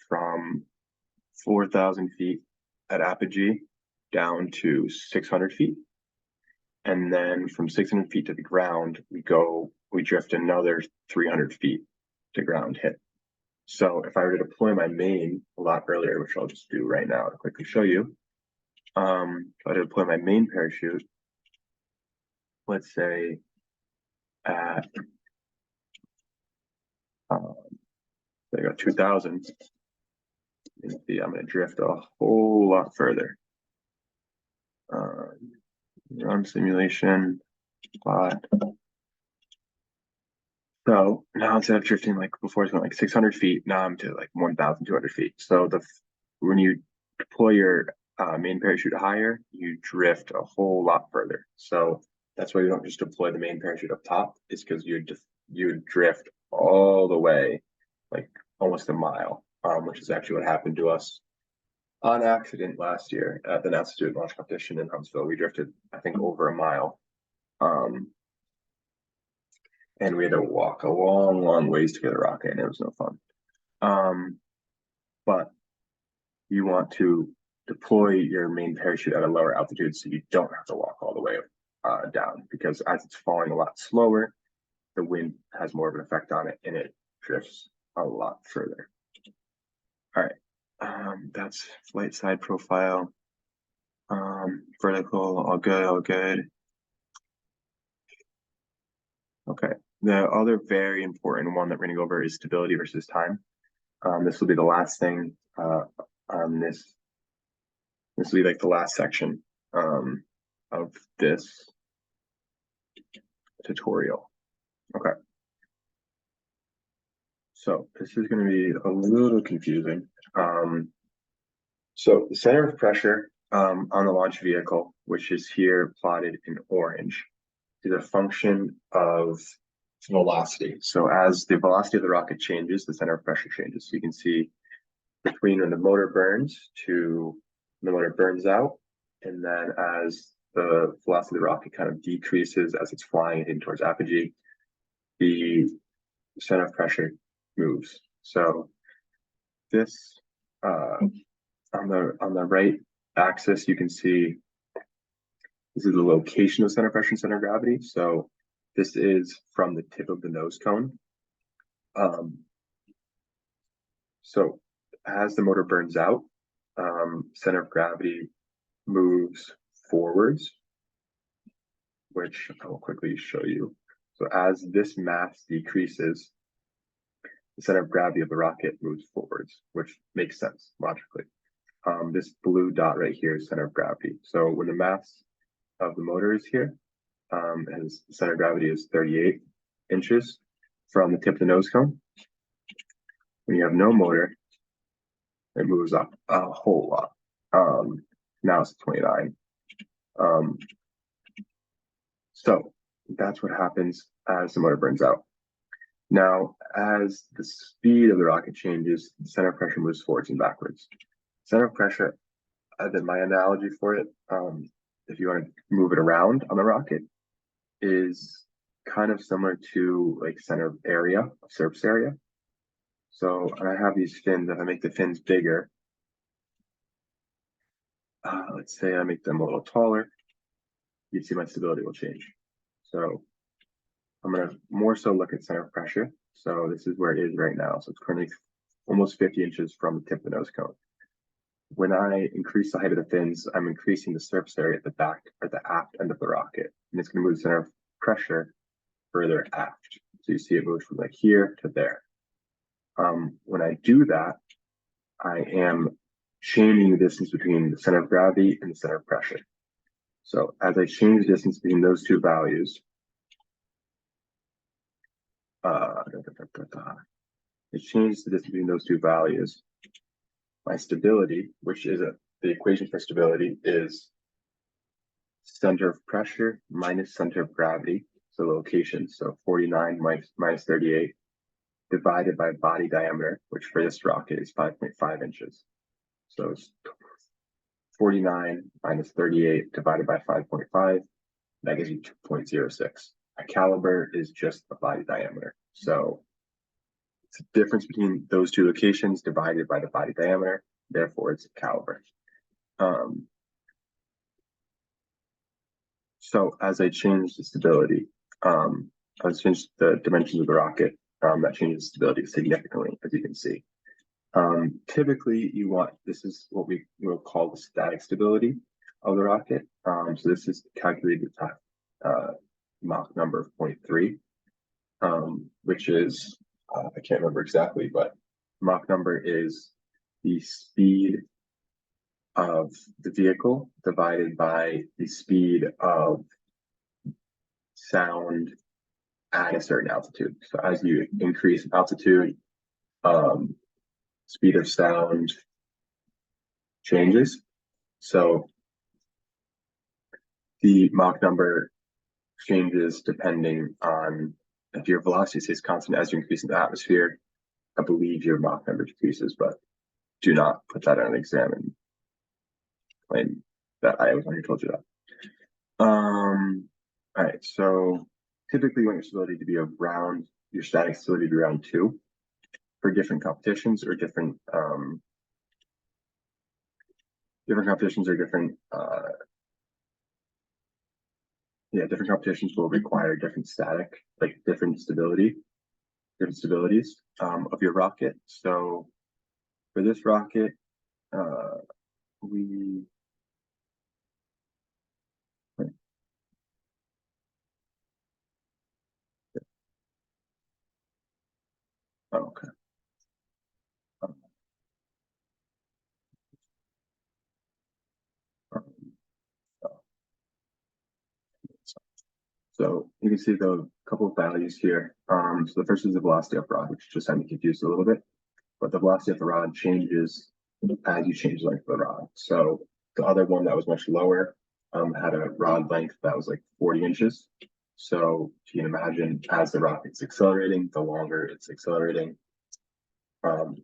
from 4,000 feet at apogee down to 600 feet. And then from 600 feet to the ground, we drift another 300 feet to ground hit. So if I were to deploy my main a lot earlier, which I'll just do right now to quickly show you, if I were to deploy my main parachute, let's say at I got 2,000, you can see I'm going to drift a whole lot further. Run simulation, plot. So now instead of drifting like before, it's going like 600 feet. Now I'm to like 1,200 feet. So when you deploy your main parachute higher, you drift a whole lot further. So that's why you don't just deploy the main parachute up top. It's because you would drift all the way, like almost a mile, which is actually what happened to us on accident last year at the NASA student launch competition in Huntsville. We drifted, I think, over a mile. Um, and we had to walk a long, long ways to get a rocket, and it was no fun. But you want to deploy your main parachute at a lower altitude so you don't have to walk all the way down, because as it's falling a lot slower, the wind has more of an effect on it and it drifts a lot further. All right, that's flight side profile. Vertical, all good, all good. Okay, the other very important one that we're gonna go over is stability versus time. This will be the last thing on this. This will be like the last section of this tutorial. Okay. So this is going to be a little confusing. So the center of pressure on the launch vehicle, which is here plotted in orange, is a function of velocity. So as the velocity of the rocket changes, the center of pressure changes. So you can see between when the motor burns to when the motor burns out, and then as the velocity of the rocket kind of decreases as it's flying in towards apogee, the center of pressure moves. So this on the right axis, you can see this is the location of center of pressure and center of gravity. So this is from the tip of the nose cone. So as the motor burns out, center of gravity moves forwards, which I will quickly show you. So as this mass decreases, the center of gravity of the rocket moves forwards, which makes sense logically. This blue dot right here is center of gravity. So when the mass of the motor is here, and the center of gravity is 38 inches from the tip of the nose cone, when you have no motor, it moves up a whole lot. Now it's 29. So that's what happens as the motor burns out. Now, as the speed of the rocket changes, the center of pressure moves forwards and backwards. Center of pressure, my analogy for it, if you want to move it around on the rocket, is kind of similar to like center of area, of surface area. So I have these fins. If I make the fins bigger, let's say I make them a little taller, you see my stability will change. So I'm going to more so look at center of pressure. So this is where it is right now. So it's currently almost 50 inches from the tip of the nose cone. When I increase the height of the fins, I'm increasing the surface area at the back or the aft end of the rocket. And it's going to move the center of pressure further aft. So you see it moves from like here to there. When I do that, I am changing the distance between the center of gravity and the center of pressure. So as I change the distance between those two values, it changes the distance between those two values. My stability, which is the equation for stability, is center of pressure minus center of gravity, so location, so 49 minus 38, divided by body diameter, which for this rocket is 5.5 inches. So it's 49 minus 38 divided by 5.5, that gives you 2.06. A caliber is just the body diameter. So it's the difference between those two locations divided by the body diameter, therefore it's a caliber. So as I change the stability, as I change the dimensions of the rocket, that changes stability significantly, as you can see. Typically, this is what we will call the static stability of the rocket. So this is calculated at Mach number of 0.3, which is, I can't remember exactly, but Mach number is the speed of the vehicle divided by the speed of sound at a certain altitude. So as you increase altitude, speed of sound changes. So the Mach number changes depending on if your velocity stays constant as you increase in the atmosphere. I believe your Mach number decreases, but do not put that on an exam and claim that I was only told you that. All right, so typically you want your stability to be around, your static stability to be around 2 for different competitions or different competitions or different different competitions will require different static, like different stabilities of your rocket. So for this rocket, we okay. So you can see the couple of values here. So the first is the velocity of rod, which just had me confused a little bit. But the velocity of the rod changes as you change the length of the rod. So the other one that was much lower had a rod length that was like 40 inches. So you can imagine as the rocket's accelerating, the longer it's accelerating, or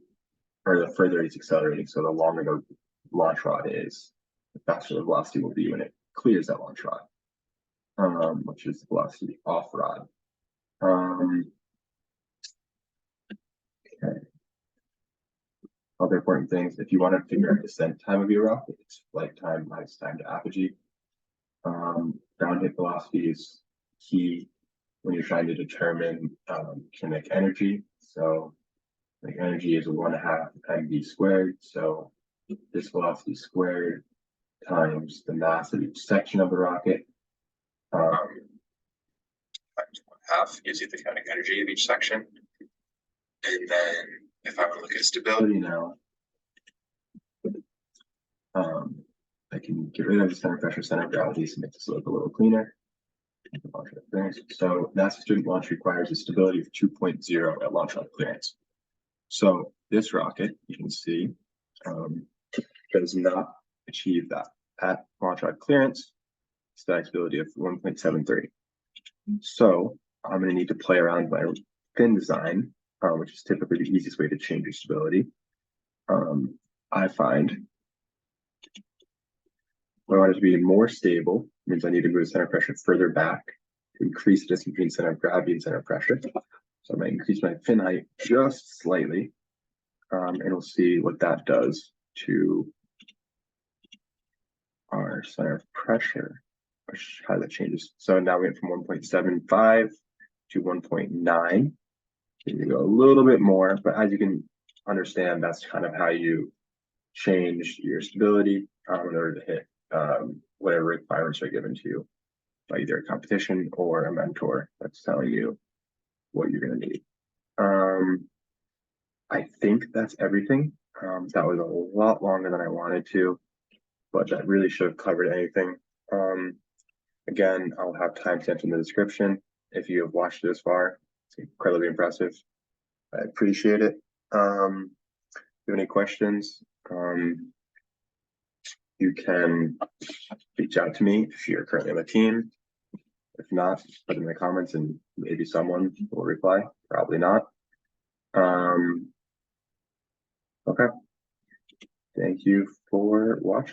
the further it's accelerating. So the longer the launch rod is, the faster the velocity will be when it clears that launch rod, which is the velocity off rod. Okay. Other important things, if you want to figure out descent time of your rocket, it's flight time minus time to apogee. Ground hit velocity is key when you're trying to determine kinetic energy. So the energy is 1/2 mv squared. So this velocity squared times the mass of each section of the rocket times 1/2 gives you the kinetic energy of each section. And then if I want to look at stability now, I can get rid of the center pressure, center of gravity to make this look a little cleaner. So NASA student launch requires a stability of 2.0 at launch rod clearance. So this rocket, you can see, does not achieve that at launch rod clearance. Static stability of 1.73. So I'm going to need to play around with my fin design, which is typically the easiest way to change your stability. I find I want it to be more stable, means I need to move center pressure further back to increase the distance between center of gravity and center of pressure. So I'm going to increase my fin height just slightly, and we'll see what that does to our center of pressure, how that changes. So now we went from 1.75 to 1.9. You go a little bit more, but as you can understand, that's kind of how you change your stability in order to hit whatever requirements are given to you by either a competition or a mentor that's telling you what you're going to need. I think that's everything. That was a lot longer than I wanted to, but that really should have covered anything. Again, I'll have timestamps in the description. If you have watched this far, it's incredibly impressive. I appreciate it. If you have any questions, you can reach out to me if you're currently on the team. If not, put it in the comments and maybe someone will reply. Probably not. Okay. Thank you for watching.